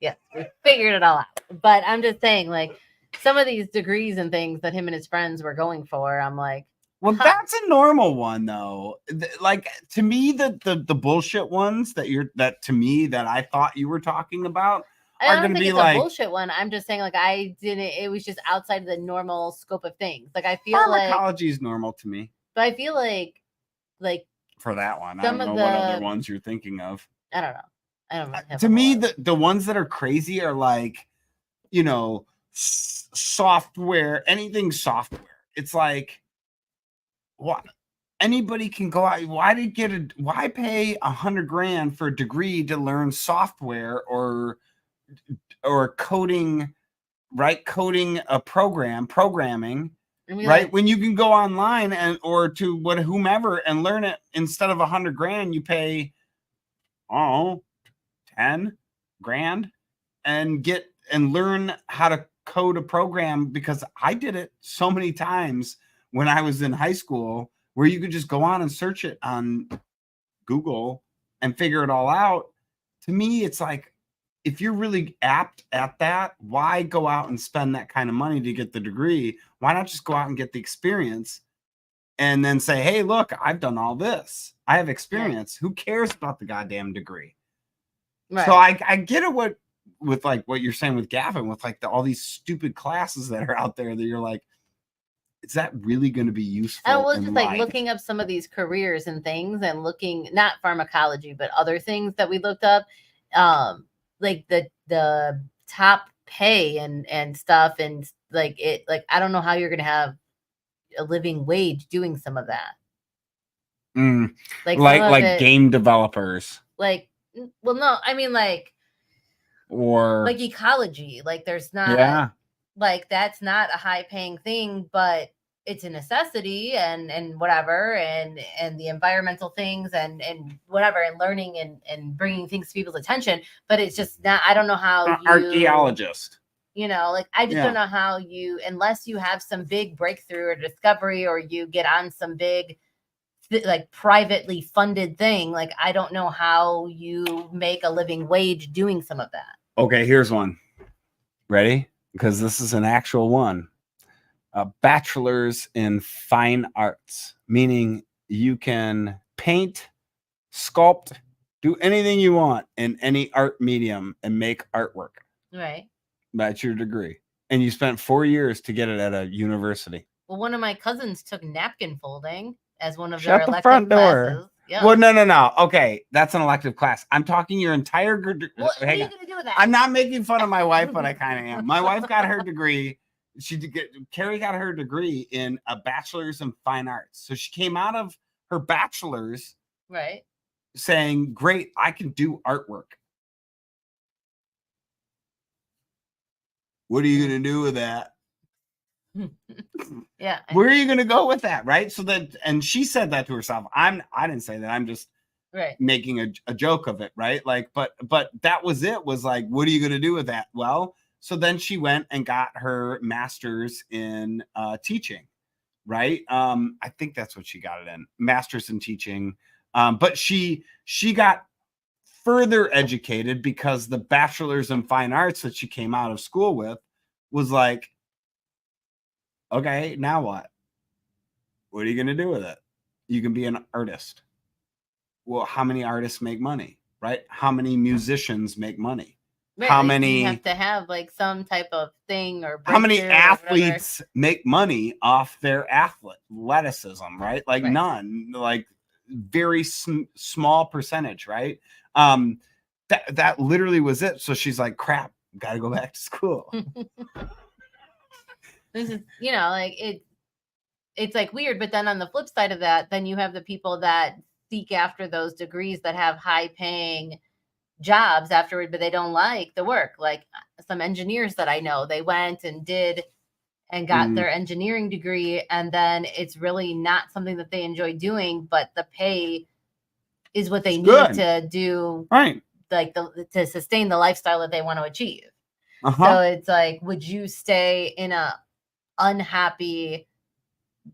Speaker 3: Yes, we figured it all out. But I'm just saying, some of these degrees and things that him and his friends were going for, I'm like,
Speaker 2: well, that's a normal one though. To me, the bullshit ones that I thought you were talking about
Speaker 3: I don't think it's a bullshit one. I'm just saying, it was just outside of the normal scope of things. I feel
Speaker 2: pharmacology is normal to me.
Speaker 3: But I feel like
Speaker 2: for that one, I don't know what other ones you're thinking of.
Speaker 3: I don't know. I don't know.
Speaker 2: To me, the ones that are crazy are software, anything software. It's like, what? Anybody can go out. Why pay $100,000 for a degree to learn software or coding, right? Coding a programming, right? When you can go online or to whomever and learn it instead of $100,000, you pay, $10,000 and learn how to code a program, because I did it so many times when I was in high school, where you could just go on and search it on Google and figure it all out. To me, it's like, if you're really apt at that, why go out and spend that kind of money to get the degree? Why not just go out and get the experience and then say, hey, look, I've done all this. I have experience. Who cares about the goddamn degree? Right. So I get it with what you're saying with Gavin, with all these stupid classes that are out there that you're like, is that really going to be useful?
Speaker 3: I was just looking up some of these careers and things, and looking, not pharmacology, but other things that we looked up, the top pay and stuff, and I don't know how you're going to have a living wage doing some of that.
Speaker 2: Like game developers.
Speaker 3: Well, no, I mean or ecology. There's not that's not a high paying thing, but it's a necessity and whatever, and the environmental things and whatever, and learning and bringing things to people's attention. But it's just not, I don't know how
Speaker 2: archaeologist.
Speaker 3: I just don't know how unless you have some big breakthrough or discovery, or you get on some big privately funded thing, I don't know how you make a living wage doing some of that.
Speaker 2: Okay, here's one. Ready? Because this is an actual one. A bachelor's in fine arts, meaning you can paint, sculpt, Do anything you want in any art medium and make artwork.
Speaker 3: Right.
Speaker 2: That's your degree. And you spent 4 years to get it at a university.
Speaker 3: Well, one of my cousins took napkin folding as one of
Speaker 2: Shut
Speaker 3: their
Speaker 2: the
Speaker 3: elective
Speaker 2: front door.
Speaker 3: classes. Yeah.
Speaker 2: Well, no. Okay, that's an elective class. I'm talking your entire.
Speaker 3: What are you gonna do with that?
Speaker 2: I'm not making fun of my wife, but I kind of am. My wife got her degree. Carrie got her degree in a bachelor's in fine arts. So she came out of her bachelor's,
Speaker 3: right,
Speaker 2: saying, "Great, I can do artwork." What are you gonna do with that?
Speaker 3: Yeah.
Speaker 2: Where are you gonna go with that, right? So that, and she said that to herself. I didn't say that. I'm just making a joke of it, right? Like, but that was it. Was like, what are you gonna do with that? Well, so then she went and got her master's in teaching, right? I think that's what she got it in, master's in teaching. But she got further educated because the bachelor's in fine arts that she came out of school with was like, okay, now what? What are you going to do with it? You can be an artist. Well, how many artists make money, right? How many musicians make money?
Speaker 3: Right,
Speaker 2: how
Speaker 3: like
Speaker 2: many
Speaker 3: you have to have like some type of thing or
Speaker 2: how many athletes make money off their athleticism, right? Like none, like very small percentage, right? That literally was it. So she's like, crap, got to go back to school.
Speaker 3: This is, like it's like weird, but then on the flip side of that, then you have the people that seek after those degrees that have high paying jobs afterward, but they don't like the work. Like some engineers that I know, they went and did and got their engineering degree, and then it's really not something that they enjoy doing, but the pay is what they need to do,
Speaker 2: right?
Speaker 3: Like to sustain the lifestyle that they want to achieve. So it's like, would you stay in a unhappy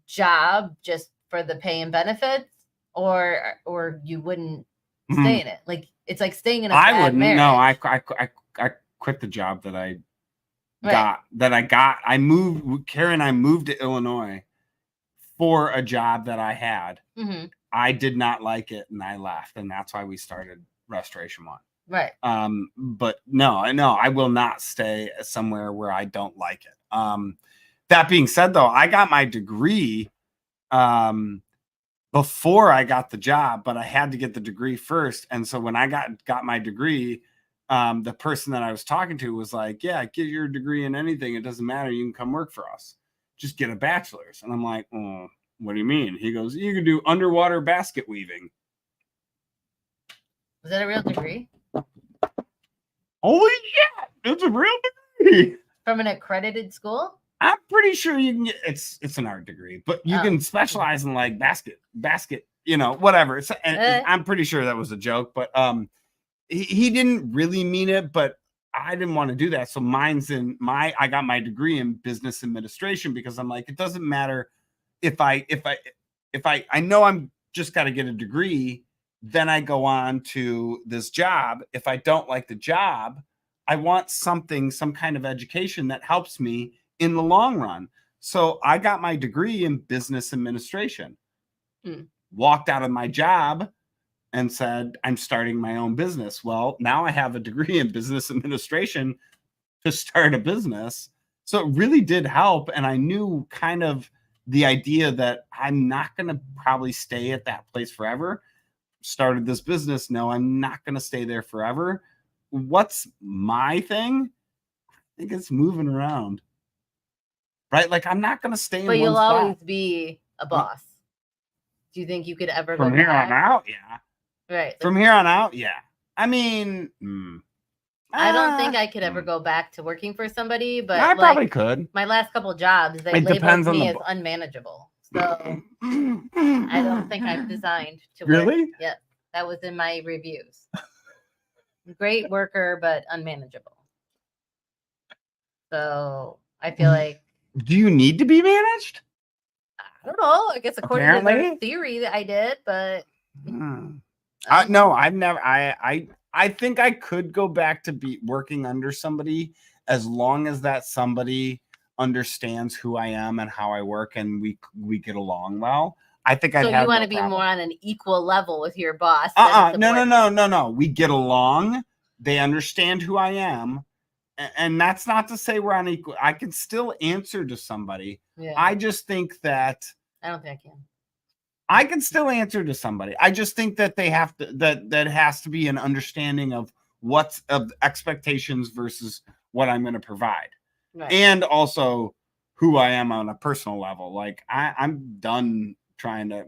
Speaker 3: job just for the pay and benefits, or you wouldn't stay in it? Like it's like staying in a bad
Speaker 2: wouldn't.
Speaker 3: marriage.
Speaker 2: No, I quit the job that I got. I moved. Carrie and I moved to Illinois for a job that I had. I did not like it, and I left, and that's why we started Restoration One.
Speaker 3: Right.
Speaker 2: But no, I will not stay somewhere where I don't like it. That being said, though, I got my degree before I got the job, but I had to get the degree first. And so when I got my degree, the person that I was talking to was like, yeah, get your degree in anything. It doesn't matter. You can come work for us. Just get a bachelor's. And I'm like, oh, what do you mean? He goes, you can do underwater basket weaving.
Speaker 3: Was that a real degree?
Speaker 2: Holy shit, it's a real degree.
Speaker 3: From an accredited school?
Speaker 2: I'm pretty sure you can get it's an art degree, but you can specialize in like basket, whatever. I'm pretty sure that was a joke, but he didn't really mean it, but I didn't want to do that. So I got my degree in business administration because I'm like, it doesn't matter if I know I'm just got to get a degree, then I go on to this job. If I don't like the job, I want some kind of education that helps me in the long run. So I got my degree in business administration, walked out of my job and said, I'm starting my own business. Well, now I have a degree in business administration to start a business. So it really did help. And I knew kind of the idea that I'm not going to probably stay at that place forever. Started this business. No, I'm not going to stay there forever. What's my thing? I think it's moving around. Right? Like I'm not going to stay in one spot.
Speaker 3: But you'll always be a boss. Do you think you could ever
Speaker 2: go from here on out? Yeah.
Speaker 3: Right.
Speaker 2: From here on out, yeah. I mean,
Speaker 3: I don't think I could ever go back to working for somebody, but
Speaker 2: I probably could.
Speaker 3: My last couple jobs, they labeled me as unmanageable. So I don't think I'm designed to work.
Speaker 2: Really?
Speaker 3: Yeah. That was in my reviews. Great worker, but unmanageable. So I feel like.
Speaker 2: Do you need to be managed?
Speaker 3: I don't know. I guess according to their theory that I did, but.
Speaker 2: No, I've never. I think I could go back to be working under somebody as long as that somebody understands who I am and how I work and we get along well. I think I'd
Speaker 3: So
Speaker 2: have
Speaker 3: you want
Speaker 2: no
Speaker 3: to be
Speaker 2: problem.
Speaker 3: more on an equal level with your boss. than a subordinate.
Speaker 2: No. We get along. They understand who I am. And that's not to say we're on equal. I can still answer to somebody.
Speaker 3: Yeah.
Speaker 2: I just think that
Speaker 3: I don't think I can.
Speaker 2: I can still answer to somebody. I just think that they have to that has to be an understanding of what's of expectations versus what I'm going to provide.
Speaker 3: Right.
Speaker 2: And also who I am on a personal level. Like I'm done trying to,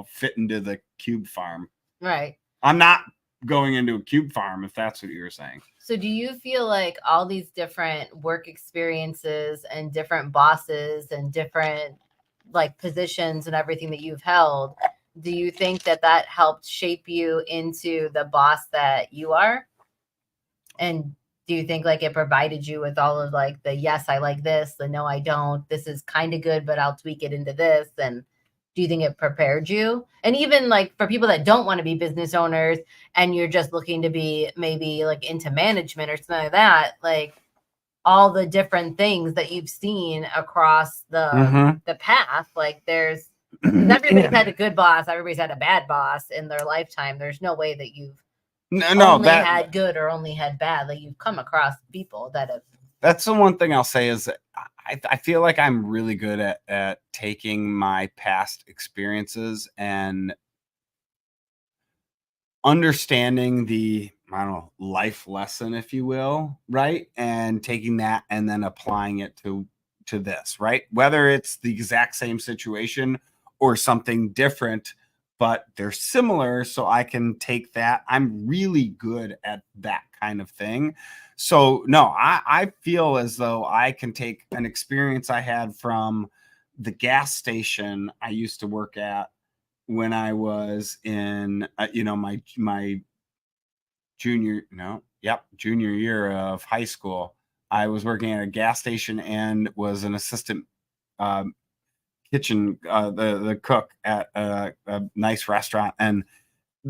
Speaker 2: fit into the cube farm.
Speaker 3: Right.
Speaker 2: I'm not going into a cube farm, if that's what you're saying.
Speaker 3: So do you feel like all these different work experiences and different bosses and different like positions and everything that you've held, do you think that helped shape you into the boss that you are? And do you think like it provided you with all of like the yes, I like this, the no, I don't, this is kind of good, but I'll tweak it into this? And do you think it prepared you? And even like for people that don't want to be business owners and you're just looking to be maybe like into management or something like that, like all the different things that you've seen across the path, like there's everybody's had a good boss, everybody's had a bad boss in their lifetime. There's no way that you've only had good or only had bad. Like you've come across people that have.
Speaker 2: That's the one thing I'll say is that I feel like I'm really good at taking my past experiences and understanding the, I don't know, life lesson, if you will, right? And taking that and then applying it to this, right? Whether it's the exact same situation or something different, but they're similar, so I can take that. I'm really good at that kind of thing. So no, I feel as though I can take an experience I had from the gas station I used to work at when I was in, my junior year of high school. I was working at a gas station and was an assistant kitchen, the cook at a nice restaurant. And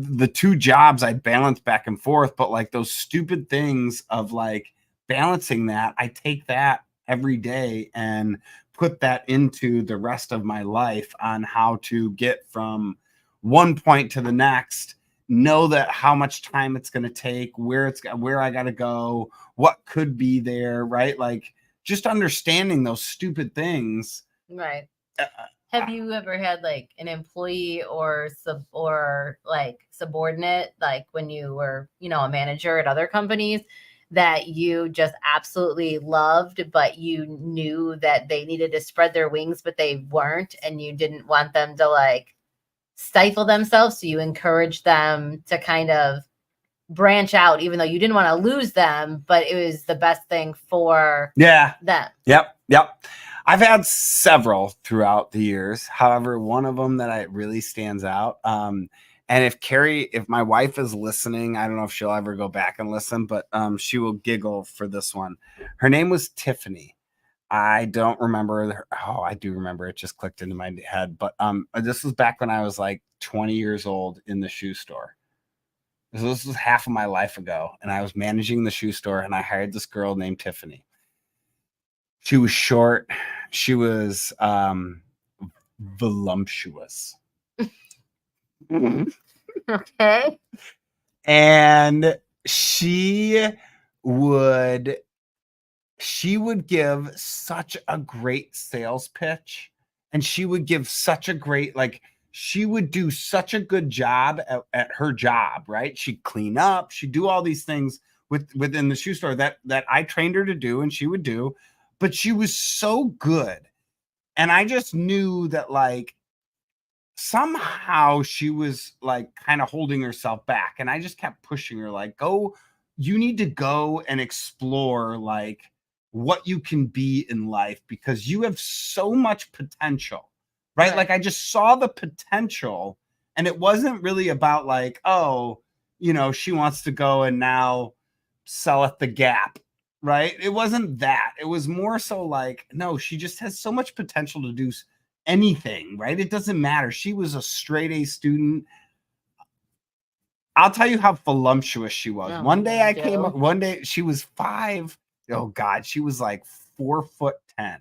Speaker 2: the two jobs I balanced back and forth, but like those stupid things of like balancing that, I take that every day and put that into the rest of my life on how to get from one point to the next, know that how much time it's going to take, where I got to go, what could be there, right? Like just understanding those stupid things.
Speaker 3: Right. Have you ever had like an employee or subordinate, like when you were, a manager at other companies that you just absolutely loved, but you knew that they needed to spread their wings, but they weren't, and you didn't want them to like stifle themselves. So you encouraged them to kind of branch out, even though you didn't want to lose them, but it was the best thing for them.
Speaker 2: Yep. I've had several throughout the years. However, one of them that really stands out. And if my wife is listening, I don't know if she'll ever go back and listen, but she will giggle for this one. Her name was Tiffany. I don't remember. I do remember. It just clicked into my head. But this was back when I was like 20 years old in the shoe store. This was half of my life ago, and I was managing the shoe store, and I hired this girl named Tiffany. She was short. She was voluptuous.
Speaker 3: Okay.
Speaker 2: And she would give such a great sales pitch, and she would give such a great, like, she would do such a good job at her job, right? She'd clean up, she'd do all these things within the shoe store that I trained her to do, and she would do, but she was so good. And I just knew that like somehow she was like kind of holding herself back. And I just kept pushing her, like, you need to go and explore like what you can be in life, because you have so much potential, right? Like I just saw the potential, and it wasn't really about like, she wants to go and now sell at the Gap. Right. It wasn't that. It was more so like, no, she just has so much potential to do anything. Right. It doesn't matter. She was a straight A student. I'll tell you how voluptuous she was. One day she was 5. Oh God, she was like 4'10".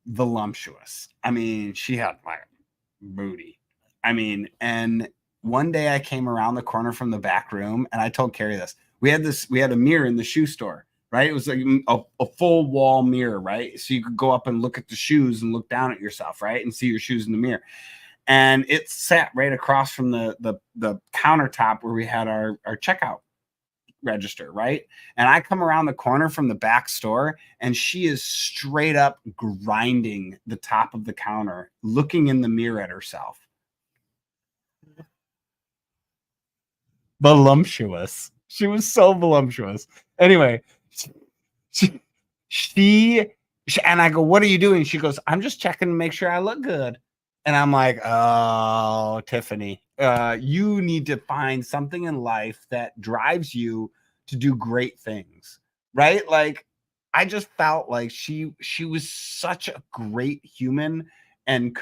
Speaker 2: voluptuous. I mean, she had like booty. I mean, and one day I came around the corner from the back room and I told Carrie this. We had a mirror in the shoe store, right? It was like a full wall mirror, right? So you could go up and look at the shoes and look down at yourself, right? And see your shoes in the mirror. And it sat right across from the countertop where we had our checkout register, right? And I come around the corner from the back store and she is straight up grinding the top of the counter, looking in the mirror at herself. Voluptuous. She was so voluptuous. Anyway, she and I go, "What are you doing?" She goes, "I'm just checking to make sure I look good." And I'm like, "Oh, Tiffany, you need to find something in life that drives you to do great things." Right? Like, I just felt like she was such a great human and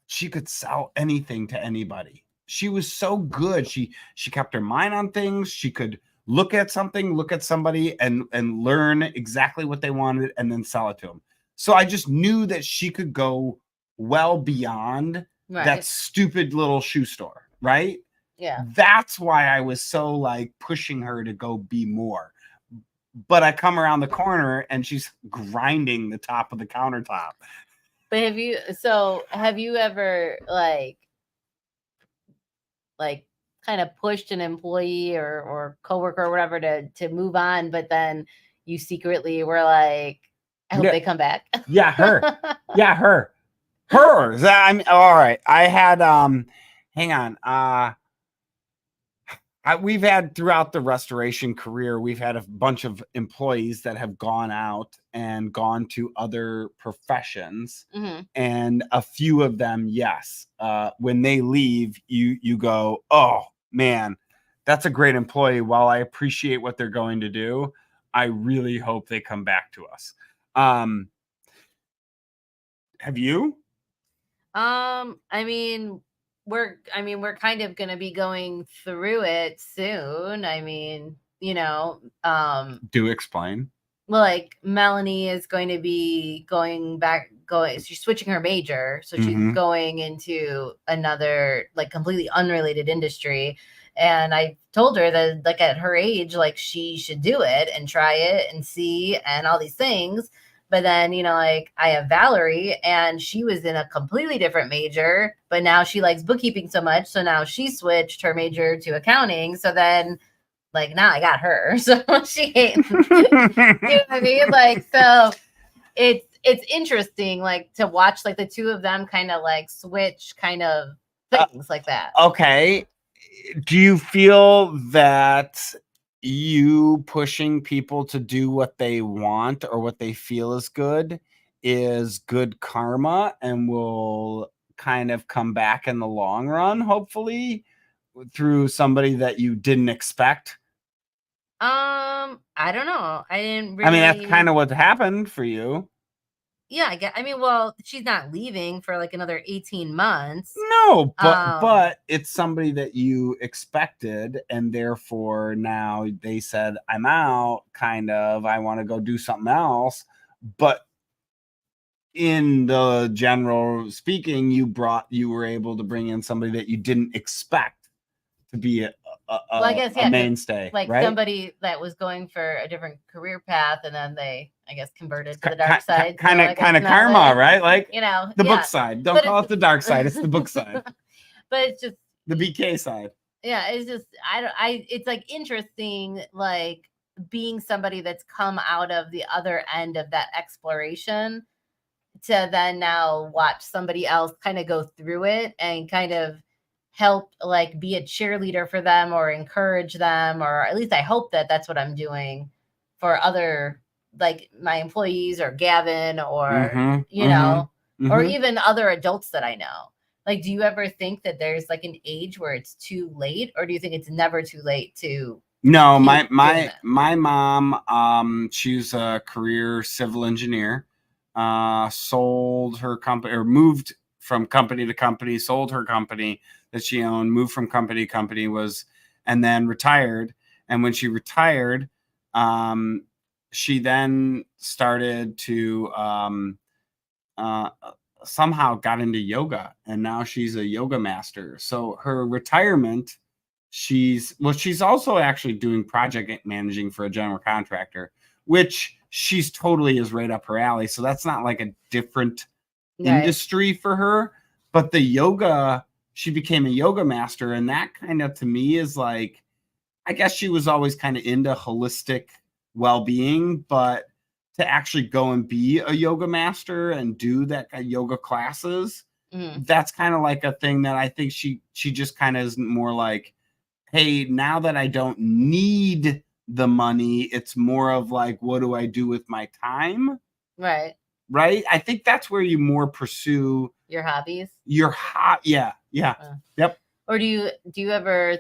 Speaker 2: she could sell anything to anybody. She was so good. She kept her mind on things. She could look at something, look at somebody and learn exactly what they wanted and then sell it to them. So I just knew that she could go well beyond that stupid little shoe store, right?
Speaker 3: Yeah.
Speaker 2: That's why I was so like pushing her to go be more. But I come around the corner and she's grinding the top of the countertop.
Speaker 3: But have you ever like kind of pushed an employee or coworker or whatever to move on, but then you secretly were like, I hope they come back?
Speaker 2: Yeah, her. Yeah, her. I'm all right. I had hang on. We've had throughout the restoration career, we've had a bunch of employees that have gone out and gone to other professions.
Speaker 3: Mm-hmm.
Speaker 2: And a few of them, yes, when they leave, you go, oh man, that's a great employee. While I appreciate what they're going to do, I really hope they come back to us. Have you?
Speaker 3: I mean, we're kind of going to be going through it soon. I mean,
Speaker 2: Do explain.
Speaker 3: Well, like Melanie is going to be she's switching her major. So she's going into another like completely unrelated industry. And I told her that like at her age, like she should do it and try it and see and all these things. But then, like I have Valerie and she was in a completely different major, but now she likes bookkeeping so much. So now she switched her major to accounting. So then like now I got her. So she ain't, you know what I mean? Like, so it's interesting, like to watch like the two of them kind of like switch kind of things like that.
Speaker 2: Okay. Do you feel that you pushing people to do what they want or what they feel is good karma and will kind of come back in the long run, hopefully, through somebody that you didn't expect?
Speaker 3: I don't know. I didn't really.
Speaker 2: I mean, that's kind of what happened for you.
Speaker 3: Yeah, I mean, well, she's not leaving for like another 18 months.
Speaker 2: No, but it's somebody that you expected, and therefore now they said, I'm out, kind of. I want to go do something else. But in the general speaking, you were able to bring in somebody that you didn't expect to be a mainstay.
Speaker 3: Like
Speaker 2: right?
Speaker 3: Somebody that was going for a different career path, and then they, I guess, converted to the dark side.
Speaker 2: Kind of karma, right? Like the book side. Don't call it the dark side. It's the book side.
Speaker 3: But it's just
Speaker 2: the BK side.
Speaker 3: Yeah, it's just it's like interesting, like being somebody that's come out of the other end of that exploration to then now watch somebody else kind of go through it and kind of help like be a cheerleader for them or encourage them, or at least I hope that that's what I'm doing for other, like my employees or Gavin or or even other adults that I know. Like, do you ever think that there's like an age where it's too late, or do you think it's never too late to?
Speaker 2: No, my mom, she's a career civil engineer, sold her company or moved from company to company, sold her company that she owned, moved from company to company, and then retired. And when she retired, she then started to somehow got into yoga, and now she's a yoga master. So her retirement, she's also actually doing project managing for a general contractor, which she's totally is right up her alley. So that's not like a different industry for her, but the yoga, she became a yoga master, and that kind of to me is like, I guess she was always kind of into holistic well-being, but to actually go and be a yoga master and do that yoga classes, that's kind of like a thing that I think she just kind of is more like, hey, now that I don't need the money, it's more of like, what do I do with my time?
Speaker 3: Right.
Speaker 2: I think that's where you more pursue
Speaker 3: your hobbies.
Speaker 2: Yeah. Yep.
Speaker 3: Or do you ever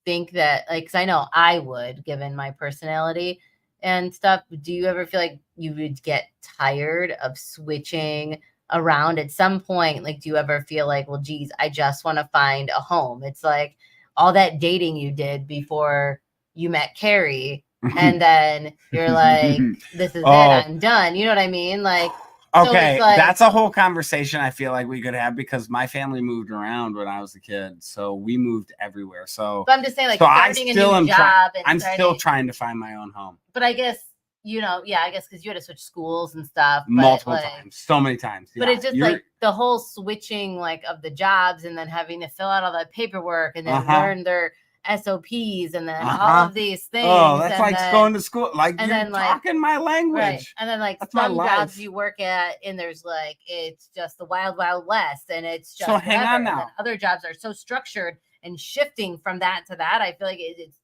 Speaker 3: think that, like, because I know I would, given my personality and stuff, do you ever feel like you would get tired of switching around at some point? Like, do you ever feel like, well, geez, I just want to find a home? It's like all that dating you did before you met Carrie, and then you're like, this is it, I'm done. You know what I mean? Like,
Speaker 2: okay, so that's a whole conversation I feel like we could have, because my family moved around when I was a kid, so we moved everywhere. So
Speaker 3: but I'm just saying, like, starting a new job,
Speaker 2: I'm still trying to find my own home.
Speaker 3: But I guess, I guess because you had to switch schools and stuff
Speaker 2: multiple times, so many times.
Speaker 3: But it's just like the whole switching, like, of the jobs, and then having to fill out all that paperwork, and then learn their SOPs, and then all of these things.
Speaker 2: Oh, that's like going to school, like, and you're then, talking my language. Right.
Speaker 3: And then, like, that's some jobs you work at, and there's like, it's just the wild, wild west, and it's just
Speaker 2: so hang on now.
Speaker 3: Other jobs are so structured, and shifting from that to that, I feel like it's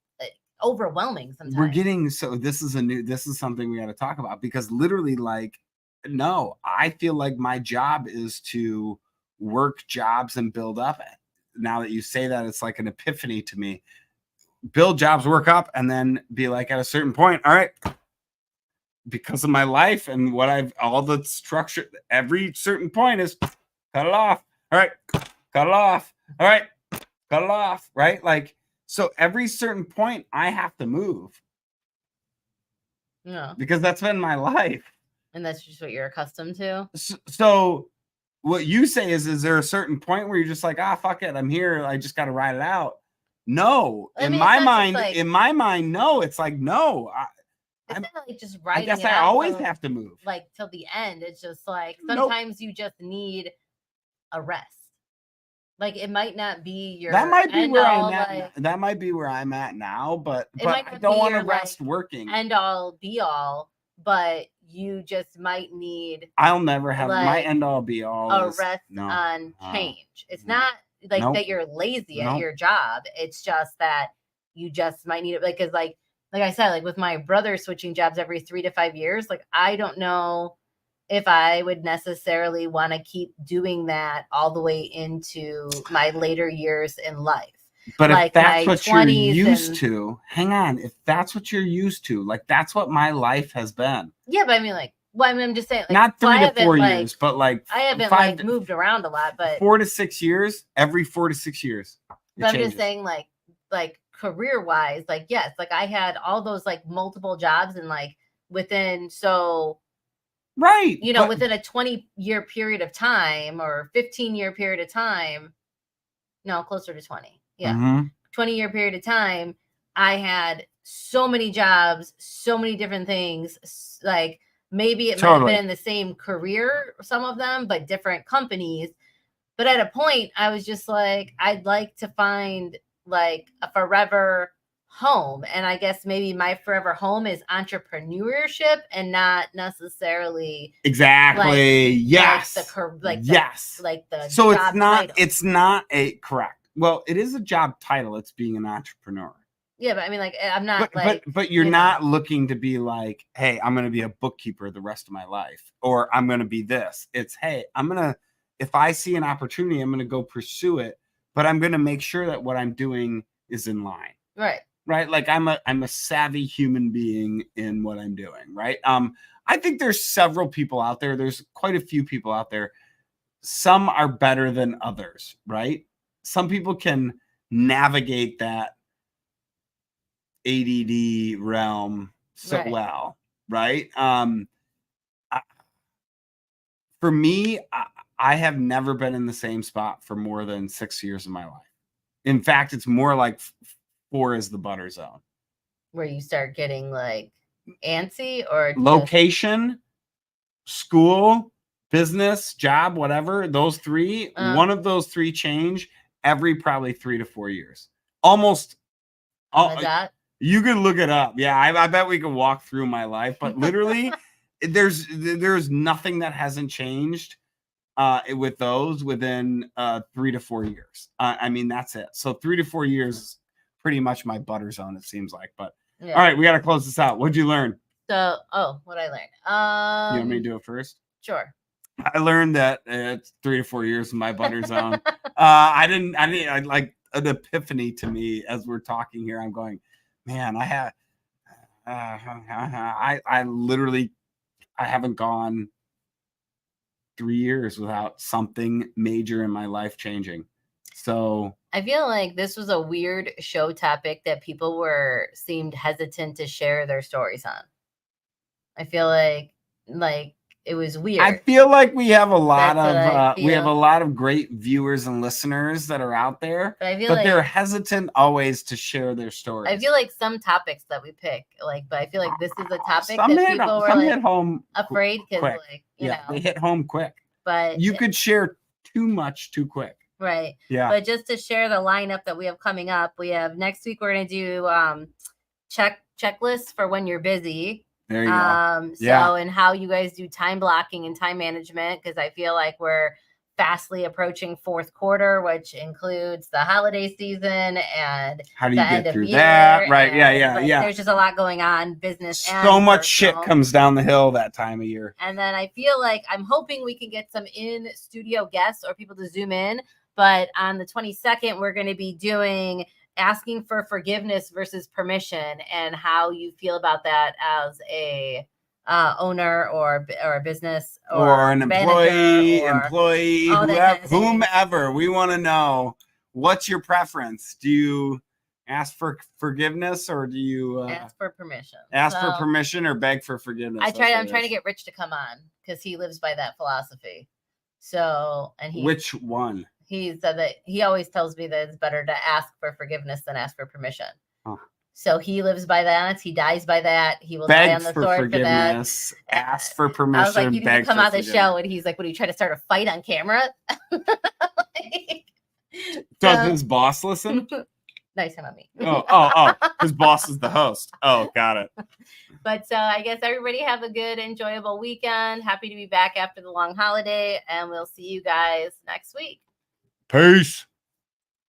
Speaker 3: overwhelming sometimes.
Speaker 2: We're getting, so this is something we got to talk about, because literally, like, no, I feel like my job is to work jobs and build up. Now that you say that, it's like an epiphany to me. Build jobs, work up, and then be like, at a certain point, all right, because of my life and what all the structure, every certain point is cut it off. All right, cut it off. All right, cut it off. Right? Like, so every certain point I have to move.
Speaker 3: Yeah.
Speaker 2: Because that's been my life.
Speaker 3: And that's just what you're accustomed to.
Speaker 2: So what you say is there a certain point where you're just like, fuck it, I'm here, I just got to ride it out? No, in my mind, no. It's like, no,
Speaker 3: it's not like just riding.
Speaker 2: I guess I always have to move,
Speaker 3: like, till the end. It's just like sometimes you just need a rest. Like, it might not be your.
Speaker 2: That might be where I'm at. Like, that might be where I'm at now, but I don't want to rest working.
Speaker 3: End all be all, but you just might need.
Speaker 2: I'll never have my end all be all.
Speaker 3: A rest on change. It's not like that you're lazy at your job. It's just that you just might need it. Like, 'cause like I said, like with my brother switching jobs every 3 to 5 years, like, I don't know if I would necessarily want to keep doing that all the way into my later years in life.
Speaker 2: But like, if that's what you're used to, hang on. If that's what you're used to, like, that's what my life has been.
Speaker 3: Yeah, but I mean, like, well, I mean, I'm just saying, like,
Speaker 2: not 3 to 4 years, but like
Speaker 3: I haven't moved around a lot, but
Speaker 2: 4 to 6 years, every 4 to 6 years.
Speaker 3: But I'm just saying, like career wise, like, yes, like I had all those like multiple jobs, and like within
Speaker 2: right,
Speaker 3: within a 20-year period of time or 15-year period of time, no, closer to 20. Yeah. 20-year period of time, I had so many jobs, so many different things. Like, maybe it might have been in the same career, some of them, but different companies. But at a point, I was just like, I'd like to find like a forever home. And I guess maybe my forever home is entrepreneurship, and not necessarily
Speaker 2: exactly. Yes.
Speaker 3: Like the
Speaker 2: so
Speaker 3: job title.
Speaker 2: It's not a correct. Well, it is a job title. It's being an entrepreneur.
Speaker 3: Yeah, but I mean, like, I'm not
Speaker 2: but you're not looking to be like, hey, I'm going to be a bookkeeper the rest of my life, or I'm going to be this. It's, hey, if I see an opportunity, I'm going to go pursue it, but I'm going to make sure that what I'm doing is in line. Right. Like, I'm a savvy human being in what I'm doing. Right. I think there's several people out there. There's quite a few people out there. Some are better than others. Right. Some people can navigate that ADD realm so well. right? For me, I have never been in the same spot for more than 6 years of my life. In fact, it's more like 4 is the butter zone.
Speaker 3: Where you start getting like antsy or
Speaker 2: location, school, business, job, whatever, those 3, one of those 3 change every probably 3 to 4 years. Almost you could look it up. Yeah, I bet we could walk through my life, but literally there's nothing that hasn't changed with those within 3 to 4 years. I mean, that's it. So 3 to 4 years is pretty much my butter zone, it seems like. But all right, we got to close this out. What'd you learn?
Speaker 3: So, what I learned.
Speaker 2: You want me to do it first?
Speaker 3: Sure.
Speaker 2: I learned that it's 3 to 4 years in my butter zone. I like an epiphany to me as we're talking here. I'm going, man, I literally haven't gone 3 years without something major in my life changing. So
Speaker 3: I feel like this was a weird show topic that people seemed hesitant to share their stories on. I feel like it was weird.
Speaker 2: I feel like we have a lot of great viewers and listeners that are out there, but they're hesitant always to share their stories.
Speaker 3: I feel like some topics that we pick, but I feel like this is a topic that people were
Speaker 2: hit home
Speaker 3: afraid because you know,
Speaker 2: they hit home quick.
Speaker 3: But
Speaker 2: you could share too much too quick.
Speaker 3: Right.
Speaker 2: Yeah.
Speaker 3: But just to share the lineup that we have coming up, we have next week we're gonna do checklists for when you're busy.
Speaker 2: There you go.
Speaker 3: And how you guys do time blocking and time management, because I feel like we're fastly approaching fourth quarter, which includes the holiday season and
Speaker 2: how do you get through that? Right. Yeah.
Speaker 3: There's just a lot going on, business.
Speaker 2: So much shit comes down the hill that time of year.
Speaker 3: And then I feel like I'm hoping we can get some in studio guests or people to zoom in. But on the 22nd, we're going to be doing asking for forgiveness versus permission and how you feel about that as a owner or a business
Speaker 2: or an employee, whomever. We want to know, what's your preference? Do you ask for forgiveness or do you
Speaker 3: ask for permission?
Speaker 2: Ask for permission or beg for forgiveness?
Speaker 3: I'm trying to get Rich to come on because he lives by that philosophy. So,
Speaker 2: which one?
Speaker 3: He said that he always tells me that it's better to ask for forgiveness than ask for permission.
Speaker 2: Huh.
Speaker 3: So he lives by that. He dies by that. He will die on the sword for that.
Speaker 2: Ask for permission.
Speaker 3: I was like, you need to come out of the show. And he's like, what, are you trying to start a fight on camera?
Speaker 2: Does his boss listen?
Speaker 3: Nice him on me.
Speaker 2: Oh. His boss is the host. Oh, got it.
Speaker 3: But so I guess everybody have a good, enjoyable weekend. Happy to be back after the long holiday. And we'll see you guys next week.
Speaker 2: Peace.